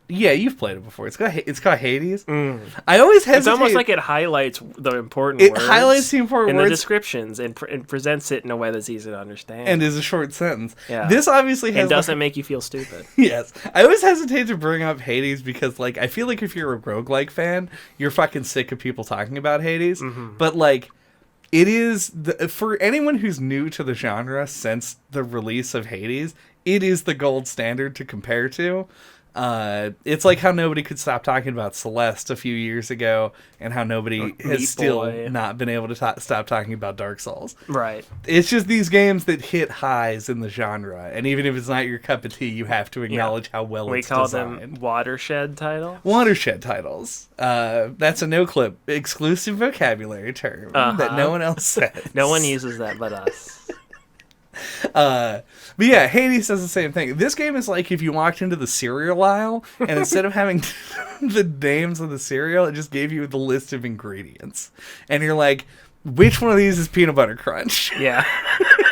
yeah, you've played it before. It's called Hades. I always hesitate. It's almost like it highlights the important words. It highlights the important in words. the descriptions and presents it in a way that's easy to understand. And is a short sentence. Yeah. This obviously has... And doesn't make you feel stupid. Yes. I always hesitate to bring up Hades because, like, I feel like if you're a roguelike fan, you're fucking sick of people talking about Hades. But, like, it is... for anyone who's new to the genre since the release of Hades, it is the gold standard to compare to. It's like how nobody could stop talking about Celeste a few years ago, and how nobody has still not been able to stop talking about Dark Souls. Right. It's just these games that hit highs in the genre, and even if it's not your cup of tea, you have to acknowledge how well it's designed. We call them watershed titles? Watershed titles. That's a no-clip exclusive vocabulary term that no one else says. No one uses that but us. But yeah, Hades does the same thing. This game is like if you walked into the cereal aisle, and instead of having the names of the cereal, it just gave you the list of ingredients. And you're like, which one of these is peanut butter crunch? Yeah.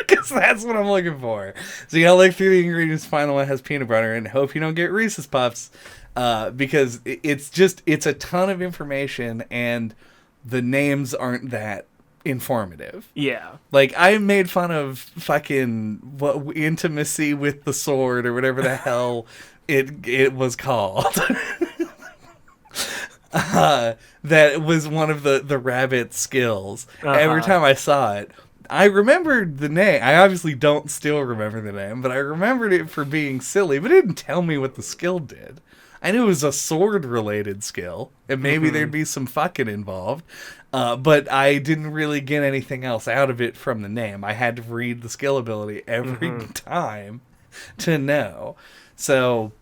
Because that's what I'm looking for. So you gotta look through the ingredients, find the one that has peanut butter, and hope you don't get Reese's Puffs. Because it's a ton of information, and the names aren't that informative. Yeah. Like, I made fun of fucking intimacy with the sword or whatever the hell it was called. That was one of the rabbit skills. Every time I saw it, I remembered the name. I obviously don't still remember the name, but I remembered it for being silly, but it didn't tell me what the skill did. I knew it was a sword-related skill, and maybe there'd be some fucking involved, but I didn't really get anything else out of it from the name. I had to read the skill ability every time to know. So,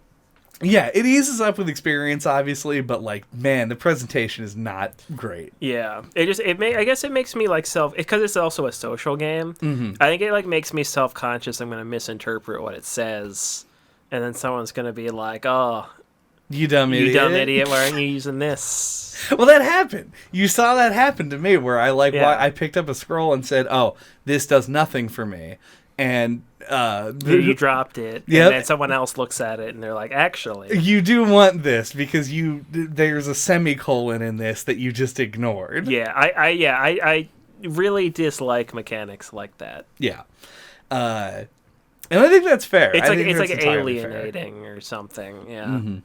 yeah, it eases up with experience, obviously, but, like, man, the presentation is not great. Yeah. I guess it makes me, like, because it's also a social game, I think it, like, makes me self-conscious I'm going to misinterpret what it says, and then someone's going to be like, oh... You dumb idiot. You dumb idiot, why aren't you using this? Well, that happened. You saw that happen to me where I picked up a scroll and said, oh, this does nothing for me. And you dropped it. Yep. And then someone else looks at it and they're like, actually. You do want this because there's a semicolon in this that you just ignored. Yeah, I really dislike mechanics like that. Yeah. And I think that's fair. It's like alienating or something. Yeah. Mm-hmm.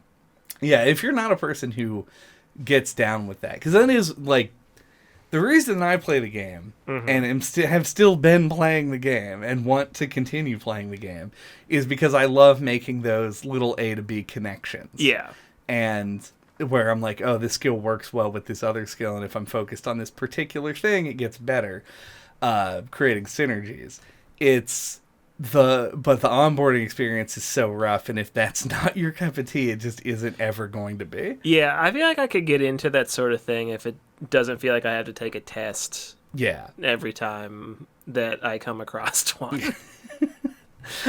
Yeah, if you're not a person who gets down with that, because that is like the reason I play the game and have still been playing the game and want to continue playing the game is because I love making those little A to B connections. Yeah, and where I'm like, oh, this skill works well with this other skill, and if I'm focused on this particular thing, it gets better. Creating synergies. But the onboarding experience is so rough, and if that's not your cup of tea, it just isn't ever going to be. Yeah, I feel like I could get into that sort of thing if it doesn't feel like I have to take a test. Yeah. Every time that I come across one.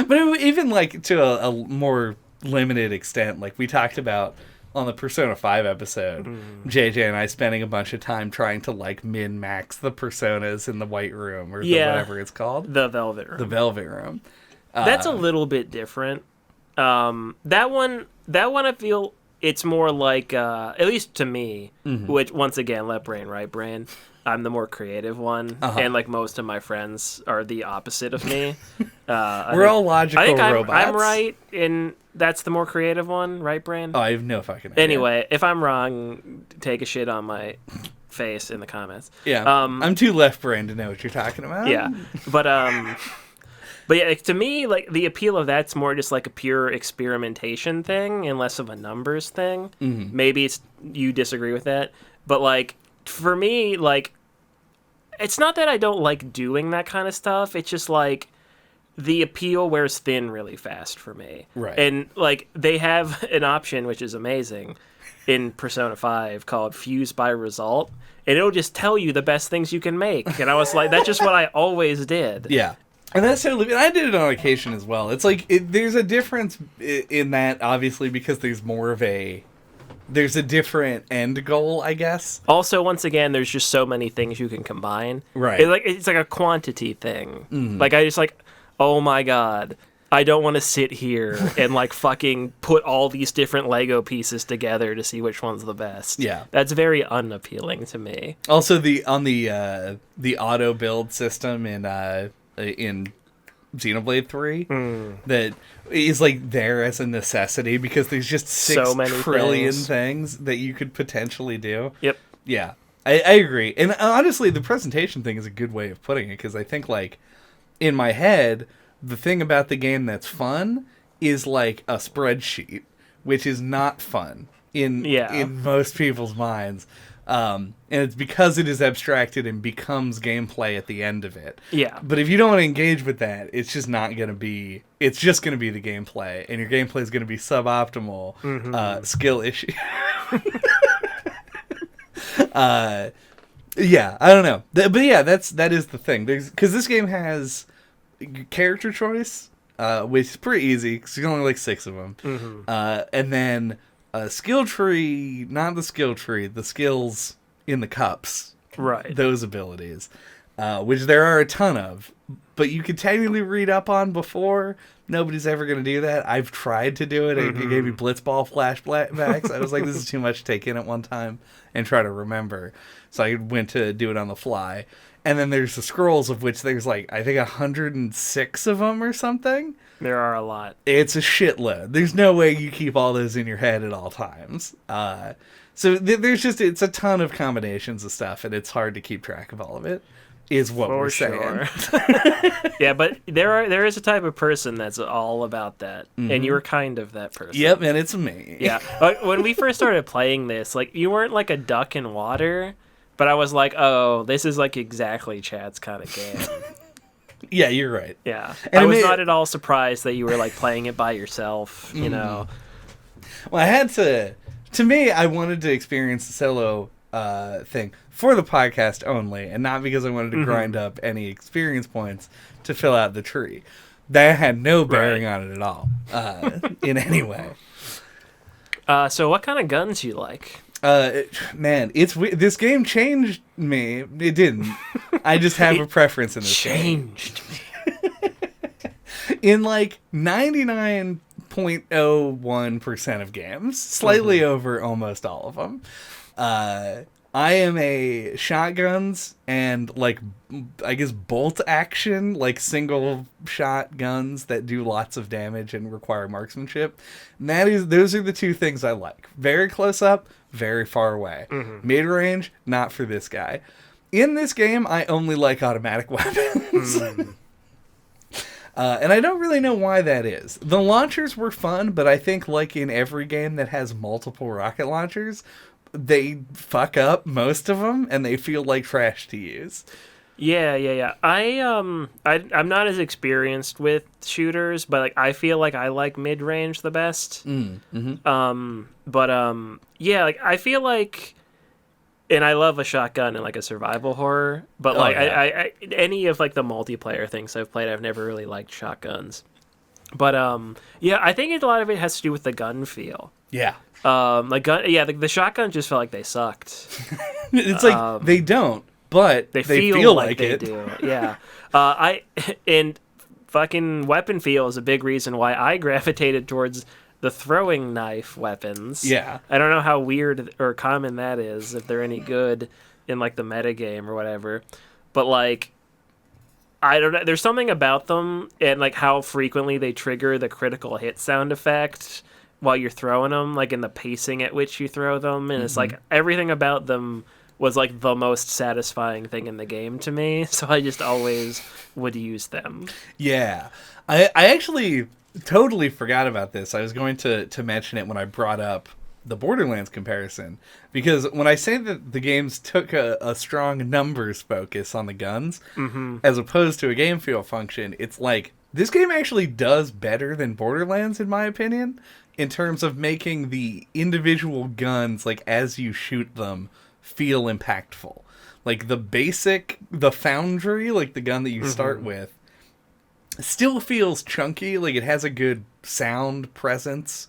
But even like to a more limited extent, like we talked about on the Persona 5 episode, JJ and I spending a bunch of time trying to like min-max the personas in the White Room or the whatever it's called. The Velvet Room. The Velvet Room. That's a little bit different. That one I feel it's more like, at least to me, which once again, left brain, right brain, I'm the more creative one, and like most of my friends are the opposite of me. We're all logical robots. I'm right in that's the more creative one, right, brain? Oh, I have no fucking idea. Anyway, if I'm wrong, take a shit on my face in the comments. Yeah, I'm too left brain to know what you're talking about. Yeah, but yeah, to me, like the appeal of that's more just like a pure experimentation thing and less of a numbers thing. Maybe you disagree with that, but like for me, like it's not that I don't like doing that kind of stuff. It's just like the appeal wears thin really fast for me. Right. And like they have an option which is amazing in Persona 5 called Fuse by Result, and it'll just tell you the best things you can make. And I was like, that's just what I always did. Yeah. And that's totally. I did it on occasion as well. It's like there's a difference in that, obviously, because there's a different end goal, I guess. Also, once again, there's just so many things you can combine. Right. It's like a quantity thing. Like I just like, oh my god, I don't want to sit here and like fucking put all these different Lego pieces together to see which one's the best. Yeah. That's very unappealing to me. Also, the auto build system in Xenoblade 3 that is like there as a necessity because there's just so many trillion things that you could potentially do. Yep. Yeah, I agree. And honestly, the presentation thing is a good way of putting it because I think like in my head, the thing about the game that's fun is like a spreadsheet, which is not fun in most people's minds. And it's because it is abstracted and becomes gameplay at the end of it. Yeah. But if you don't want to engage with that, it's just not going to be... It's just going to be the gameplay, and your gameplay is going to be suboptimal skill issue. Yeah, I don't know. But yeah, that is the thing. Because this game has character choice, which is pretty easy, because there's only like 6 of them. And then... skill tree, not the skill tree, the skills in the cups. Right. Those abilities, which there are a ton of, but you could technically read up on before. Nobody's ever going to do that. I've tried to do it. It gave me blitzball flashbacks. I was like, this is too much to take in at one time and try to remember. So I went to do it on the fly. And then there's the scrolls, of which there's like, I think 106 of them or something. There are a lot. It's a shitload. There's no way you keep all those in your head at all times. So there's just, it's a ton of combinations of stuff, and it's hard to keep track of all of it. is what For we're saying. sure. Yeah, but there is a type of person that's all about that, and you're kind of that person. Yep, and it's me. Yeah. When we first started playing this, like, you weren't like a duck in water, but I was like, oh, this is like exactly Chad's kind of game. Yeah, you're right. Yeah. And I was not at all surprised that you were like playing it by yourself, you know. Well, I had to me, I wanted to experience the solo thing for the podcast only, and not because I wanted to grind up any experience points to fill out the tree. That had no bearing on it at all, in any way. So what kind of guns you like? Man, this game changed me. It didn't. I just have a preference in this game. Changed me. In like 99.01% of games, slightly over almost all of them. I am a shotguns and, like, I guess bolt action, like single shot guns that do lots of damage and require marksmanship. And those are the two things I like. Very close up, very far away. Mid range, not for this guy. In this game, I only like automatic weapons. And I don't really know why that is. The launchers were fun, but I think, like in every game that has multiple rocket launchers, they fuck up most of them, and they feel like trash to use. Yeah. I'm not as experienced with shooters, but like I feel like I like mid range the best. Yeah, like I feel like, and I love a shotgun in like a survival horror, but like I any of like the multiplayer things I've played, I've never really liked shotguns. But yeah, I think a lot of it has to do with the gun feel. Yeah. The shotgun just felt like they sucked. It's like they don't, but they feel like they it. do. Yeah. And fucking weapon feel is a big reason why I gravitated towards the throwing knife weapons. Yeah. I don't know how weird or common that is, if they're any good in like the metagame or whatever. But like, I don't know. There's something about them and like how frequently they trigger the critical hit sound effect while you're throwing them, like in the pacing at which you throw them. And it's like everything about them was like the most satisfying thing in the game to me. So I just always would use them. Yeah. I actually totally forgot about this. I was going to mention it when I brought up the Borderlands comparison, because when I say that the games took a strong numbers focus on the guns as opposed to a game feel function, it's like this game actually does better than Borderlands, in my opinion, in terms of making the individual guns, like as you shoot them, feel impactful. Like the Foundry, like the gun that you start with, still feels chunky. Like it has a good sound presence.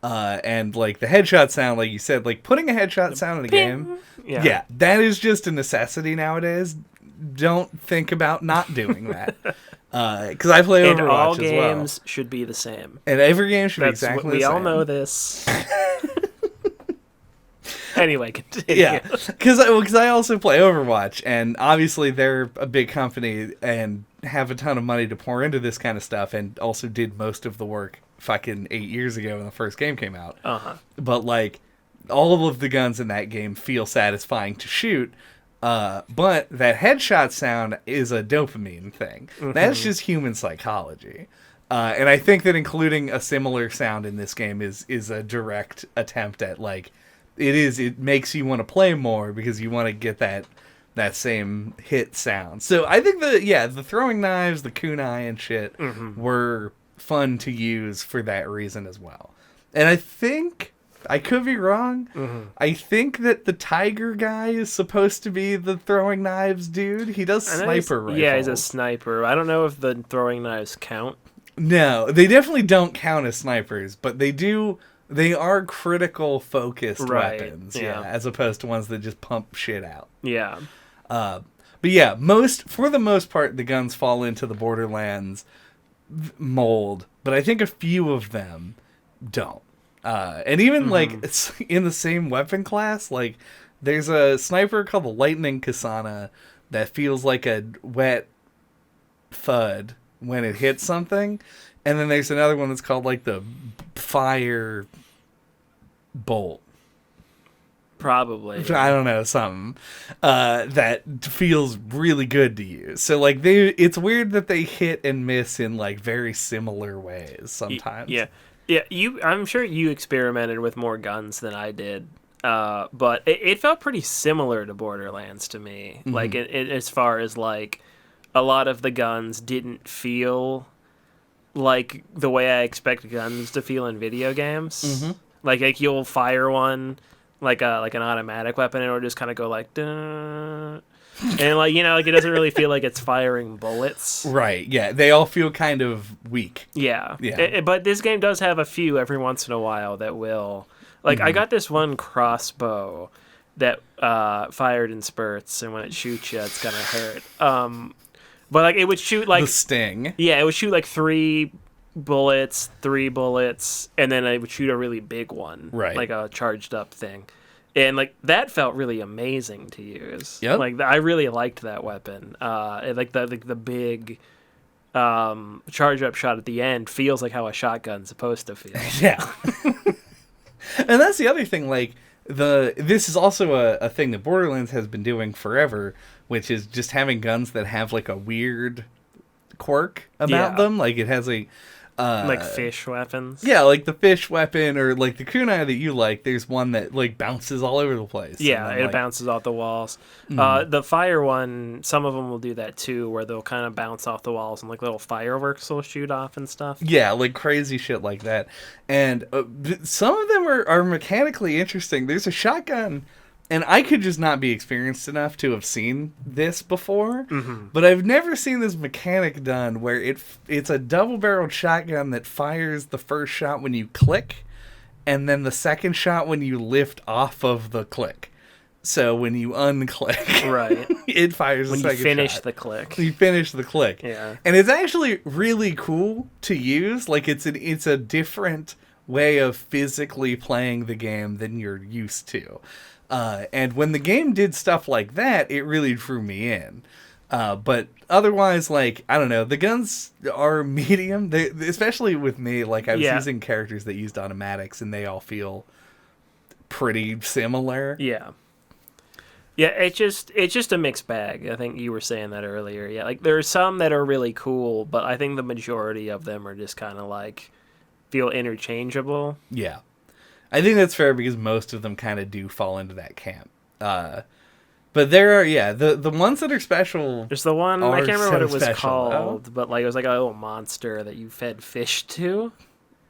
And like the headshot sound, like you said, like putting a headshot sound in a game, yeah, that is just a necessity nowadays. Don't think about not doing that. Because I play Overwatch as well. And all games should be the same. And every game should be exactly the same. We all know this. Anyway, continue. Yeah, because I also play Overwatch, and obviously they're a big company and have a ton of money to pour into this kind of stuff, and also did most of the work fucking 8 years ago when the first game came out. But like, all of the guns in that game feel satisfying to shoot. But that headshot sound is a dopamine thing. That's just human psychology. And I think that including a similar sound in this game is a direct attempt at like, it makes you want to play more because you want to get that same hit sound. So I think the throwing knives, the kunai and shit were fun to use for that reason as well. And I think, I could be wrong, I think that the tiger guy is supposed to be the throwing knives dude. He does sniper rifles. Yeah, he's a sniper. I don't know if the throwing knives count. No, they definitely don't count as snipers, but they do. They are critical focused weapons, as opposed to ones that just pump shit out. Yeah. But yeah, for the most part, the guns fall into the Borderlands mold, but I think a few of them don't. And even like it's in the same weapon class, like there's a sniper called the Lightning Kasana that feels like a wet thud when it hits something, and then there's another one that's called like the Fire Bolt. Probably. I don't know, something that feels really good to use. So like it's weird that they hit and miss in like very similar ways sometimes. Yeah. I'm sure you experimented with more guns than I did, but it felt pretty similar to Borderlands to me. Mm-hmm. Like as far as like a lot of the guns didn't feel like the way I expect guns to feel in video games. Mm-hmm. Like you'll fire one like an automatic weapon, and it'll just kind of go like, duh. And like like it doesn't really feel like it's firing bullets. Right. Yeah. They all feel kind of weak. Yeah. Yeah. But this game does have a few every once in a while that will. Like I got this one crossbow that fired in spurts, and when it shoots you, it's gonna hurt. But like it would shoot like the sting. Yeah, it would shoot like 3 bullets, and then it would shoot a really big one, right? Like a charged up thing, and like that felt really amazing to use. Yep. Like I really liked that weapon. Like the big charge up shot at the end feels like how a shotgun's supposed to feel. Yeah. And that's the other thing. Like this is also a thing that Borderlands has been doing forever, which is just having guns that have like a weird quirk about them. Like it has a like fish weapons. Yeah, like the fish weapon, or like the kunai that you like. There's one that like bounces all over the place. Yeah, it bounces off the walls. The fire one, some of them will do that too, where they'll kind of bounce off the walls and like little fireworks will shoot off and stuff. Yeah, like crazy shit like that. And some of them are mechanically interesting. There's a shotgun. And I could just not be experienced enough to have seen this before, but I've never seen this mechanic done where it's a double-barreled shotgun that fires the first shot when you click, and then the second shot when you lift off of the click. So when you unclick, right, it fires the second shot. When you finish the click. You finish the click. Yeah. And it's actually really cool to use. Like it's a different way of physically playing the game than you're used to. And when the game did stuff like that, it really drew me in. But otherwise, like, I don't know, the guns are medium. They, especially with me, like, I was using characters that used automatics, and they all feel pretty similar. Yeah. Yeah, it's just a mixed bag. I think you were saying that earlier. Yeah, like, there are some that are really cool, but I think the majority of them are just kind of, like, feel interchangeable. Yeah. I think that's fair because most of them kind of do fall into that camp. But there are, the ones that are special. There's the one, I can't remember what it was called, but like it was like a little monster that you fed fish to.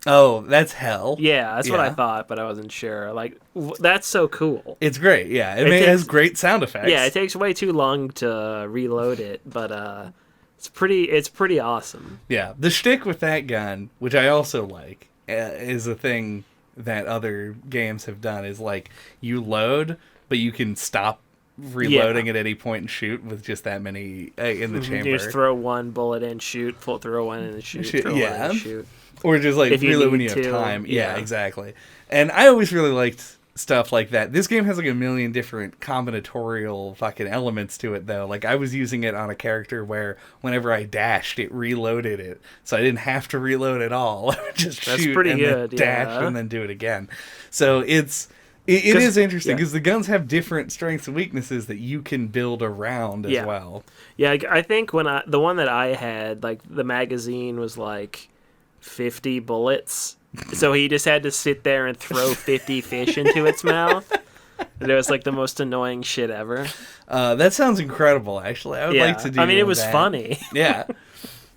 Oh, that's hell. Yeah, that's what I thought, but I wasn't sure. Like, that's so cool. It's great, yeah. It has great sound effects. Yeah, it takes way too long to reload it, but it's pretty awesome. Yeah, the shtick with that gun, which I also like, is a thing that other games have done, is like you load, but you can stop reloading at any point and shoot with just that many in the chamber. You just throw one bullet in, shoot, throw one in and shoot, throw one in and shoot. Or just like reload when you have time. Yeah, exactly. And I always really liked stuff like that. This game has like a million different combinatorial fucking elements to it, though. Like I was using it on a character where whenever I dashed, it reloaded it, so I didn't have to reload at all. I would just shoot and then dash and then do it again. So it is interesting because the guns have different strengths and weaknesses that you can build around as well. Yeah, I think the one that I had, like the magazine was like 50 bullets. So he just had to sit there and throw 50 fish into its mouth. It was like the most annoying shit ever. That sounds incredible, actually. I would like to do that. I mean, it was funny. Yeah.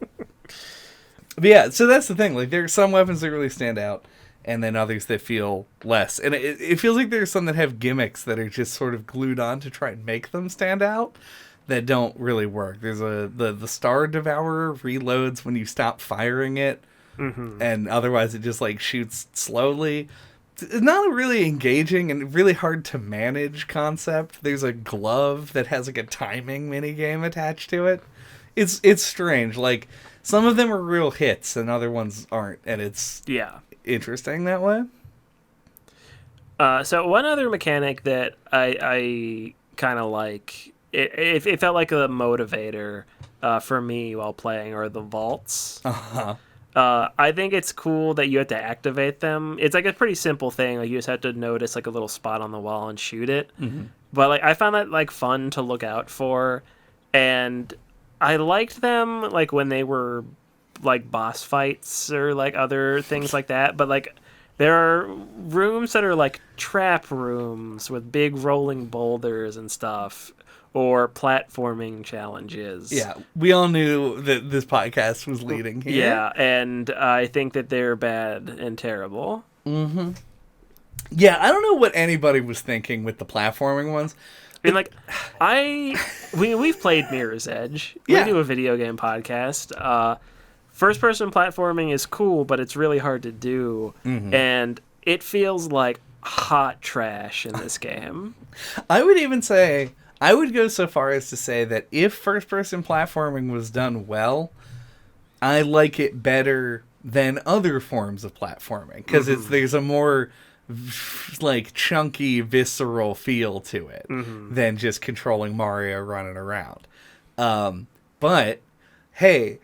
But yeah, so that's the thing. Like, there are some weapons that really stand out, and then others that feel less. And it feels like there's some that have gimmicks that are just sort of glued on to try and make them stand out that don't really work. There's the Star Devourer reloads when you stop firing it. Mm-hmm. And otherwise it just like shoots slowly. It's not a really engaging and really hard to manage concept. There's a glove that has like a timing mini game attached to it. It's strange. Like some of them are real hits and other ones aren't, and it's interesting that way. So one other mechanic that I kind of like, it felt like a motivator for me while playing, are the vaults. Uh-huh. I think it's cool that you have to activate them. It's like a pretty simple thing. Like you just have to notice like a little spot on the wall and shoot it. Mm-hmm. But like I found that like fun to look out for, and I liked them like when they were like boss fights or like other things like that. But like there are rooms that are like trap rooms with big rolling boulders and stuff, or platforming challenges. Yeah, we all knew that this podcast was leading here. Yeah, and I think that they're bad and terrible. Mm-hmm. Yeah, I don't know what anybody was thinking with the platforming ones. I mean, like, we've played Mirror's Edge. Yeah. We do a video game podcast. First-person platforming is cool, but it's really hard to do, and it feels like hot trash in this game. I would even say, I would go so far as to say that if first-person platforming was done well, I like it better than other forms of platforming, because there's a more like chunky, visceral feel to it than just controlling Mario running around. But hey,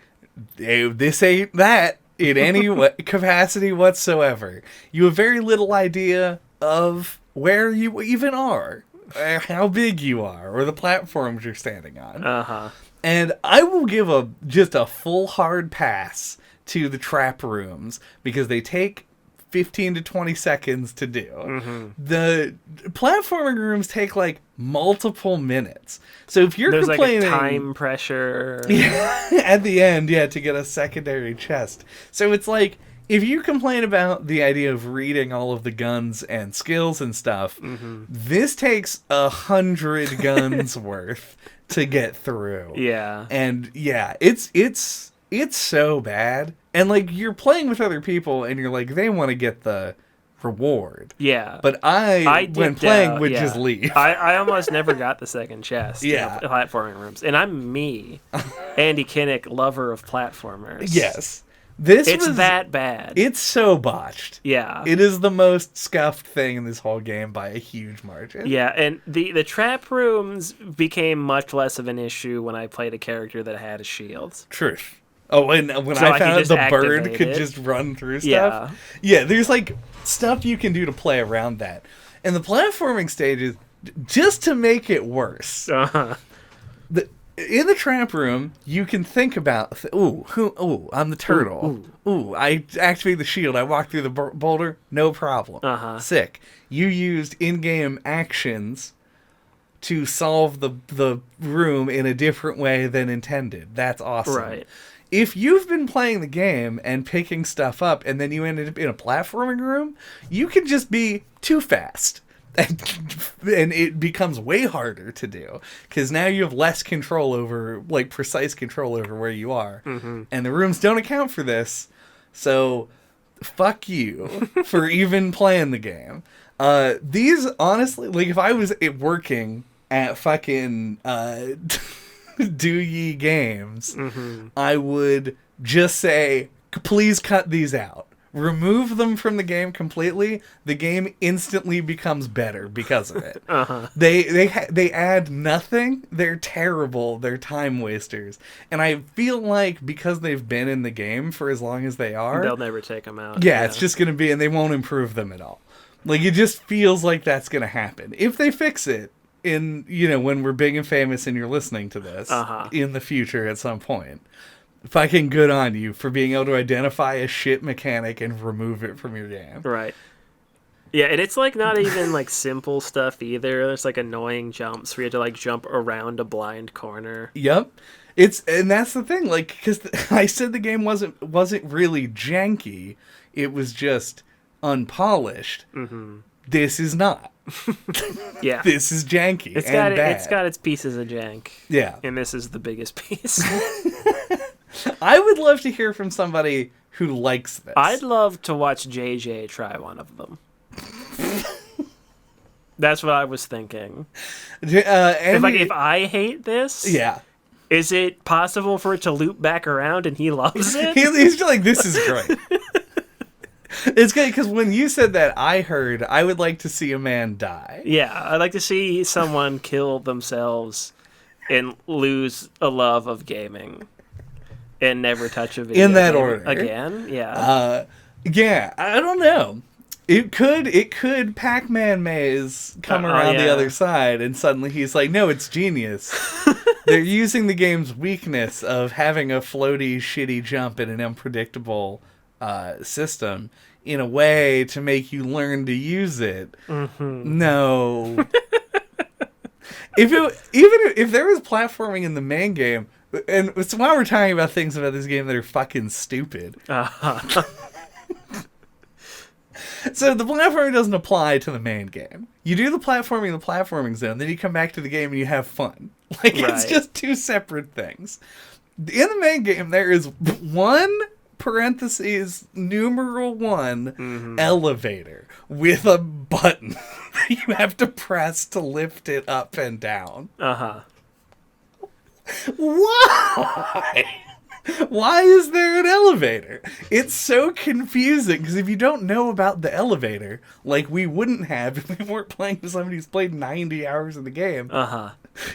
this ain't that in any capacity whatsoever. You have very little idea of where you even are, how big you are, or the platforms you're standing on. And I will give just a full hard pass to the trap rooms because they take 15 to 20 seconds to do. The platforming rooms take like multiple minutes. So if you're complaining, like a time pressure at the end, to get a secondary chest. So it's like if you complain about the idea of reading all of the guns and skills and stuff, this takes 100 guns worth to get through. And it's so bad. And like you're playing with other people and you're like, they want to get the reward. But I when playing would just leave. I almost never got the second chest in the platforming rooms. And I'm me, Andy Kinnick, lover of platformers. Yes. It's that bad. It's so botched. It is the most scuffed thing in this whole game by a huge margin. And the trap rooms became much less of an issue when I played a character that had a shield. Truth. Oh, and when I found out the bird could just run through stuff. There's like stuff you can do to play around that. And the platforming stages, just to make it worse, in the trap room, you can think about, I'm the turtle. I activate the shield. I walk through the boulder. No problem. Sick. You used in-game actions to solve the room in a different way than intended. That's awesome. If you've been playing the game and picking stuff up and then you ended up in a platforming room, you can just be too fast. And it becomes way harder to do because now you have less control over, like precise control over where you are. And the rooms don't account for this. So fuck you for even playing the game. These, honestly, like if I was working at fucking Do Ye Games, I would just say, please cut these out. Remove them from the game completely. The game instantly becomes better because of it. They add nothing. They're terrible. They're time wasters. And I feel like because they've been in the game for as long as they are, they'll never take them out. It's just going to be, and they won't improve them at all. Like, it just feels like that's going to happen. If they fix it, in when we're big and famous and you're listening to this in the future at some point, fucking good on you for being able to identify a shit mechanic and remove it from your game. And it's like not even like simple stuff either. There's like annoying jumps where you have to like jump around a blind corner. And that's the thing, like, because I said the game wasn't really janky, it was just unpolished. This is not. This is janky. It's got its pieces of jank. And this is the biggest piece. I would love to hear from somebody who likes this. I'd love to watch JJ try one of them. That's what I was thinking. If I hate this, is it possible for it to loop back around and he loves it? He's like, this is great. It's good because when you said that, I heard I would like to see a man die. I'd like to see someone kill themselves and lose a love of gaming. and never touch a video in that game order again. Yeah. Yeah, I don't know. It could Pac-Man Maze come around the other side, and suddenly he's like, no, it's genius. They're using the game's weakness of having a floaty, shitty jump in an unpredictable system in a way to make you learn to use it. Mm-hmm. No. If there was platforming in the main game, and so while we're talking about things about this game that are fucking stupid. Uh-huh. So the platforming doesn't apply to the main game. You do the platforming in the platforming zone, then you come back to the game and you have fun. Like, it's just two separate things. In the main game, there is one parentheses numeral 1 elevator with a button that you have to press to lift it up and down. Uh-huh. Why? Why is there an elevator? It's so confusing, because if you don't know about the elevator, like we wouldn't have if we weren't playing with somebody who's played 90 hours of the game,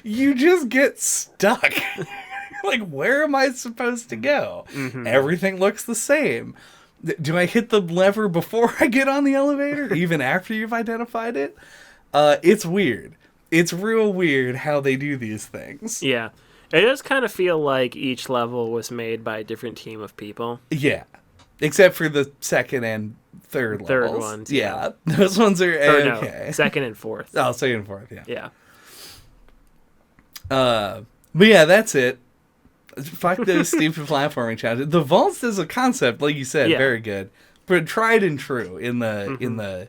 you just get stuck. Like, where am I supposed to go? Everything looks the same. Do I hit the lever before I get on the elevator, even after you've identified it? It's weird. It's real weird how they do these things. Yeah. It does kind of feel like each level was made by a different team of people. Yeah. Except for the second and third levels. Ones. Yeah. Those ones are okay. No, second and fourth. Oh, second and fourth, yeah. Yeah. But yeah, that's it. Fuck those stupid platforming challenges. The vaults as a concept, like you said, very good. But tried and true in the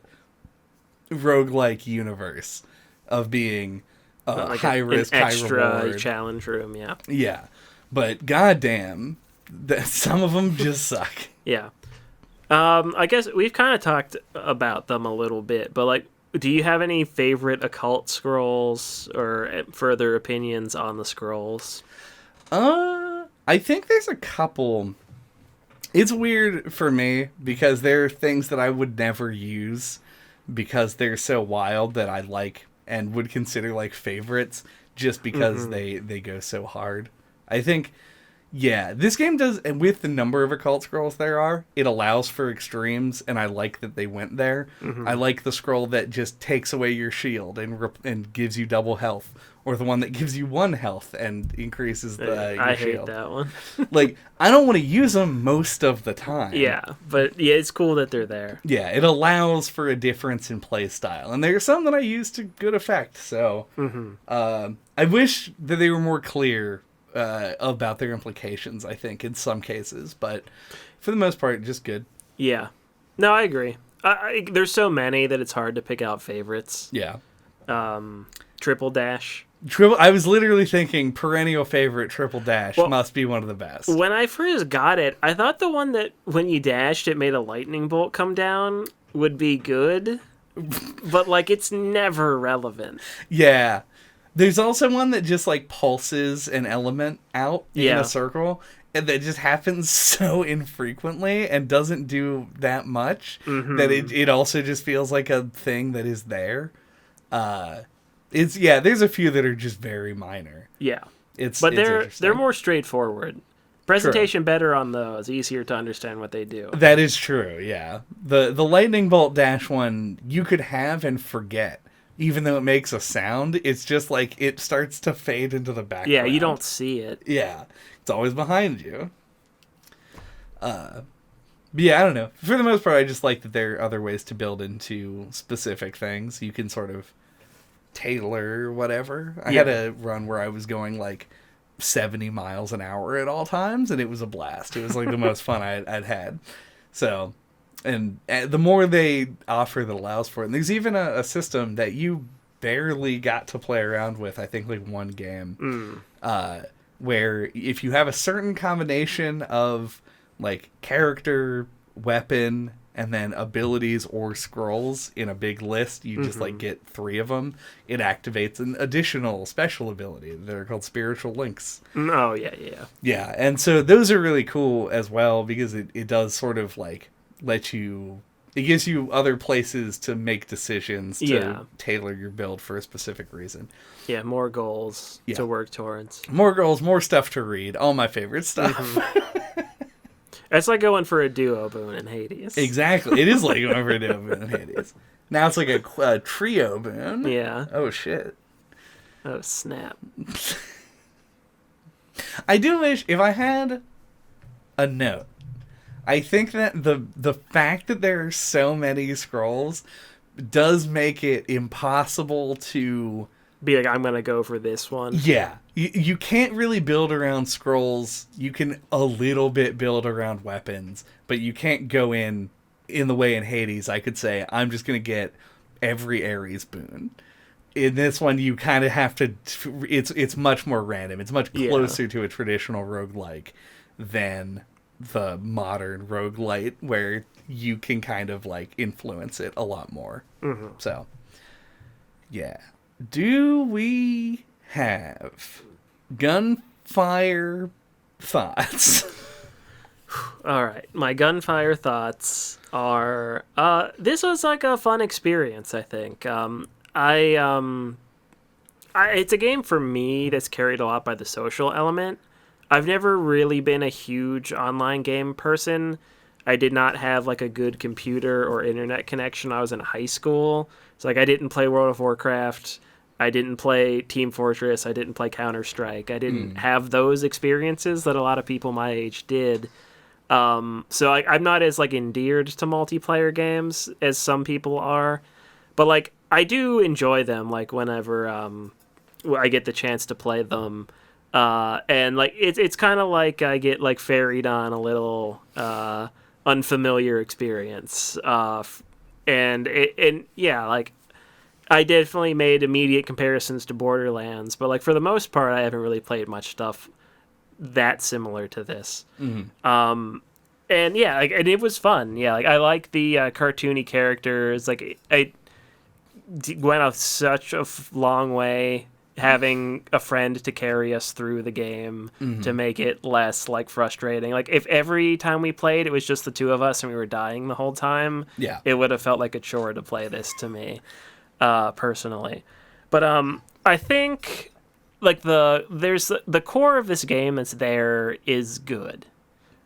roguelike universe of being like high risk, high reward challenge room. Yeah. Yeah, but goddamn, some of them just suck. Yeah. I guess we've kind of talked about them a little bit, but like, do you have any favorite occult scrolls or further opinions on the scrolls? I think there's a couple. It's weird for me because there are things that I would never use because they're so wild that I like and would consider like favorites just because they go so hard. I think, yeah, this game does, and with the number of occult scrolls there are, it allows for extremes, and I like that they went there. I like the scroll that just takes away your shield and gives you double health, or the one that gives you 1 health and increases your shield. I hate that one. Like, I don't want to use them most of the time. Yeah, but yeah, it's cool that they're there. Yeah, it allows for a difference in play style, and there are some that I use to good effect. So, I wish that they were more clear about their implications, I think, in some cases, but for the most part, just good. Yeah. No, I agree. There's so many that it's hard to pick out favorites. Yeah. Triple Dash. I was literally thinking perennial favorite Triple Dash must be one of the best. When I first got it, I thought the one that when you dashed, it made a lightning bolt come down would be good, but like it's never relevant. Yeah. There's also one that just like pulses an element out in a circle, and that just happens so infrequently and doesn't do that much that it also just feels like a thing that is there. There's a few that are just very minor. Yeah. They're more straightforward. Presentation True. Better on those, easier to understand what they do. That is true, yeah. The lightning bolt dash one you could have and forget. Even though it makes a sound, it's just like it starts to fade into the background. Yeah, you don't see it. Yeah, it's always behind you. But yeah, I don't know. For the most part, I just like that there are other ways to build into specific things. You can sort of tailor whatever. I had a run where I was going like 70 miles an hour at all times, and it was a blast. It was like the most fun I'd had. So... And the more they offer that allows for it. And there's even a system that you barely got to play around with, I think like one game, where if you have a certain combination of like character, weapon, and then abilities or scrolls in a big list, you just like get 3 of them, it activates an additional special ability. They're called spiritual links. Oh, yeah. Yeah, and so those are really cool as well because it does sort of like let you It gives you other places to make decisions to Yeah. tailor your build for a specific reason. Yeah, more goals to work towards. More goals, more stuff to read. All my favorite stuff. Mm-hmm. It's like going for a duo boon in Hades. Exactly. It is like going for a duo boon in Hades. Now it's like a trio boon. Yeah. Oh, shit. Oh, snap. I do wish, if I had a note, I think that the fact that there are so many scrolls does make it impossible to... Be like, I'm going to go for this one. Yeah. You can't really build around scrolls. You can a little bit build around weapons, but you can't go in the way in Hades. I could say, I'm just going to get every Ares boon. In this one, you kind of have to... It's much more random. It's much closer to a traditional roguelike than the modern roguelite, where you can kind of like influence it a lot more. Mm-hmm. So, yeah. Do we have gunfire thoughts? All right. My gunfire thoughts are... this was like a fun experience, I think. It's a game for me that's carried a lot by the social element. I've never really been a huge online game person. I did not have like a good computer or internet connection when I was in high school. So like I didn't play World of Warcraft. I didn't play Team Fortress. I didn't play Counter-Strike. I didn't have those experiences that a lot of people my age did. So I'm not as like endeared to multiplayer games as some people are. But like I do enjoy them like whenever I get the chance to play them. And like it's kind of like I get like ferried on a little unfamiliar experience. And yeah, like I definitely made immediate comparisons to Borderlands, but like for the most part I haven't really played much stuff that similar to this. Mm-hmm. And yeah, like, and it was fun. Yeah, like I like the cartoony characters. Like I went such a long way having a friend to carry us through the game to make it less like frustrating. Like if every time we played it was just the two of us and we were dying the whole time, it would have felt like a chore to play this to me, personally. But I think like the core of this game that's there is good.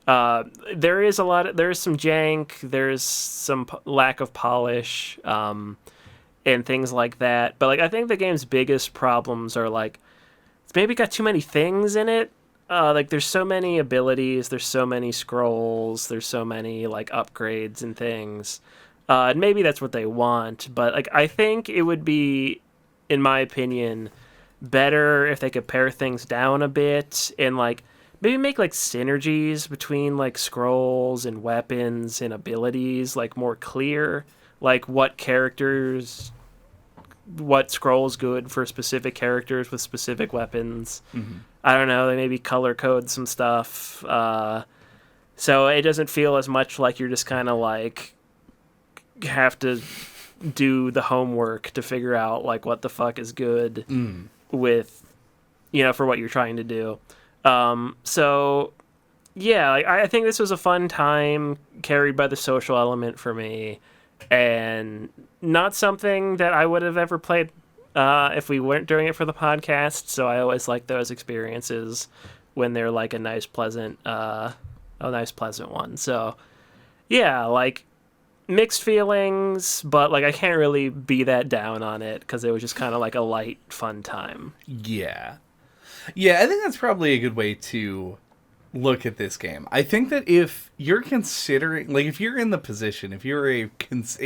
There's some jank, there's some lack of polish, and things like that. But like I think the game's biggest problems are like it's maybe got too many things in it. Like there's so many abilities, there's so many scrolls, there's so many like upgrades and things. And maybe that's what they want, but like I think it would be, in my opinion, better if they could pare things down a bit and like maybe make like synergies between like scrolls and weapons and abilities like more clear. Like what scroll's good for specific characters with specific weapons. Mm-hmm. I don't know, they maybe color code some stuff. So it doesn't feel as much like you're just kind of like have to do the homework to figure out like what the fuck is good with, for what you're trying to do. So yeah, like, I think this was a fun time carried by the social element for me. And not something that I would have ever played if we weren't doing it for the podcast. So I always like those experiences when they're like a nice, pleasant one. So yeah, like mixed feelings, but like I can't really be that down on it because it was just kind of like a light, fun time. Yeah, I think that's probably a good way to look at this game. I think that if you're considering, like if you're in the position, if you're a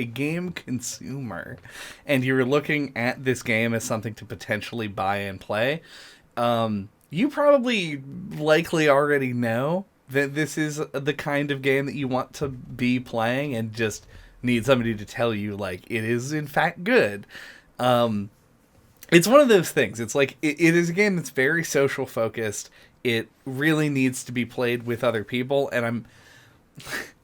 game consumer and you're looking at this game as something to potentially buy and play, you probably likely already know that this is the kind of game that you want to be playing and just need somebody to tell you like it is in fact good. It's one of those things. It's like it is a game that's very social focused. It really needs to be played with other people, and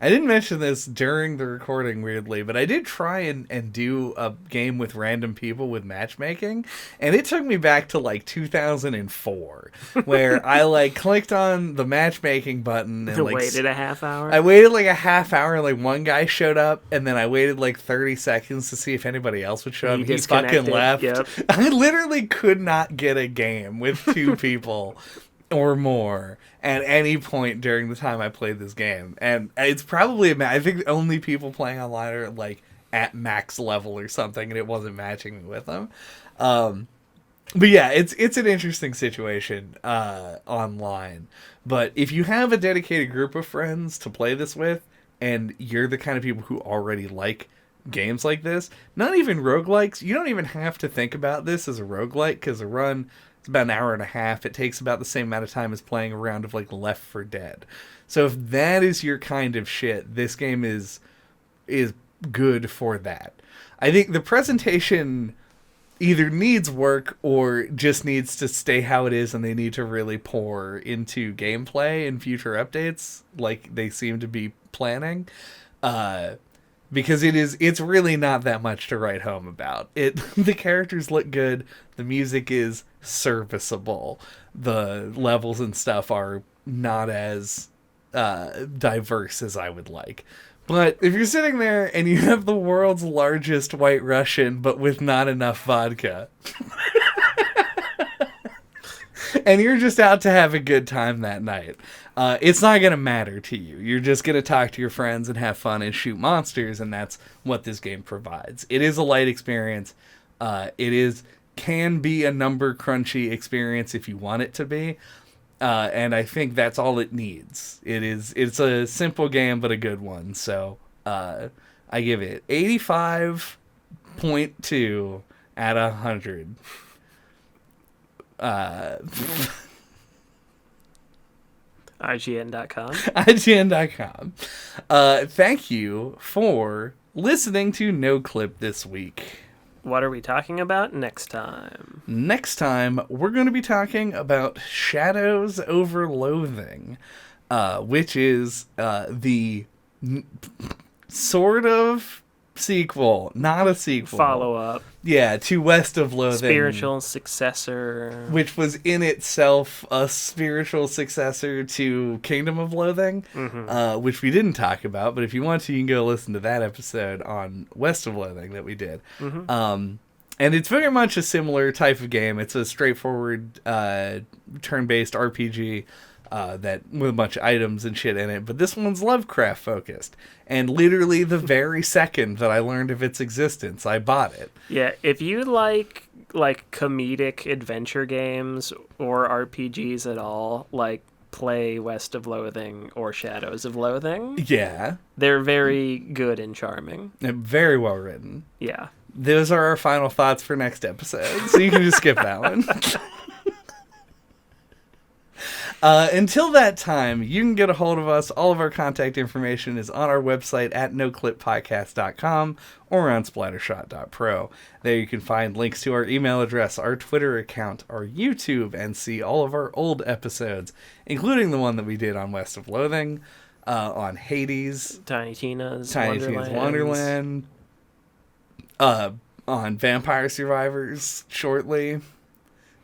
I didn't mention this during the recording, weirdly, but I did try and do a game with random people with matchmaking, and it took me back to like 2004, where I like clicked on the matchmaking button and like waited a half hour. I waited like a half hour, and like one guy showed up, and then I waited like 30 seconds to see if anybody else would show up. He fucking left. Yep. I literally could not get a game with two people or more at any point during the time I played this game. And it's probably, I think the only people playing online are like at max level or something, and it wasn't matching me with them. But yeah, it's an interesting situation online. But if you have a dedicated group of friends to play this with, and you're the kind of people who already like games like this, not even roguelikes, you don't even have to think about this as a roguelike, because a run, it's about an hour and a half. It takes about the same amount of time as playing a round of like Left 4 Dead. So if that is your kind of shit, this game is good for that. I think the presentation either needs work or just needs to stay how it is, and they need to really pour into gameplay in future updates like they seem to be planning. Because it's really not that much to write home about. The characters look good, the music is serviceable, the levels and stuff are not as diverse as I would like. But if you're sitting there and you have the world's largest White Russian, but with not enough vodka, and you're just out to have a good time that night, it's not going to matter to you. You're just going to talk to your friends and have fun and shoot monsters, and that's what this game provides. It is a light experience. Can be a number crunchy experience if you want it to be. And I think that's all it needs. It's a simple game, but a good one. So I give it 85.2 out of 100. IGN.com. IGN.com. Thank you for listening to No Clip this week. What are we talking about next time? Next time, we're going to be talking about Shadows Over Loathing, which is the sort of sequel, not a sequel. Follow-up. Yeah, to West of Loathing. Spiritual successor. Which was in itself a spiritual successor to Kingdom of Loathing, which we didn't talk about, but if you want to, you can go listen to that episode on West of Loathing that we did. And it's very much a similar type of game. It's a straightforward turn-based RPG that with a bunch of items and shit in it, but this one's Lovecraft focused. And literally the very second that I learned of its existence, I bought it. Yeah, if you like comedic adventure games or RPGs at all, like play West of Loathing or Shadows of Loathing. Yeah. They're very good and charming. And very well written. Yeah. Those are our final thoughts for next episode, so you can just skip that one. Until that time, you can get a hold of us. All of our contact information is on our website at noclippodcast.com or on splattershot.pro. There you can find links to our email address, our Twitter account, our YouTube, and see all of our old episodes, including the one that we did on West of Loathing, on Hades, Tiny Tina's Wonderland, on Vampire Survivors shortly.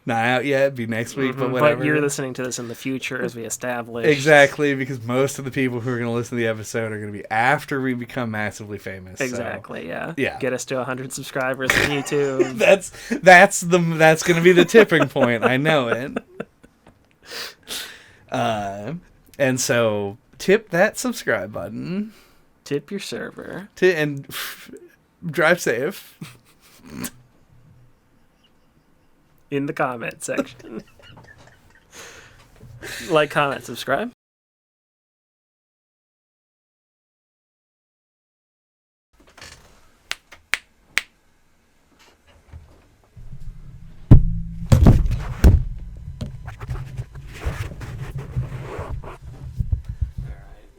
Not out yet, be next week, but whatever. But you're listening to this in the future, as we established. Exactly, because most of the people who are going to listen to the episode are going to be after we become massively famous. Exactly, so, yeah. Get us to 100 subscribers on YouTube. that's going to be the tipping point. I know it. And so, tip that subscribe button. Tip your server. And drive safe. In the comment section. Like, comment, subscribe.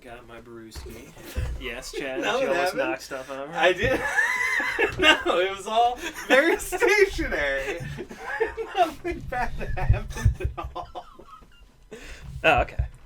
Got my brewski. Yes, Chad. No, you it almost happened. knocked stuff over. I did. No, it was all very stationary. Nothing bad happened at all. Oh, okay.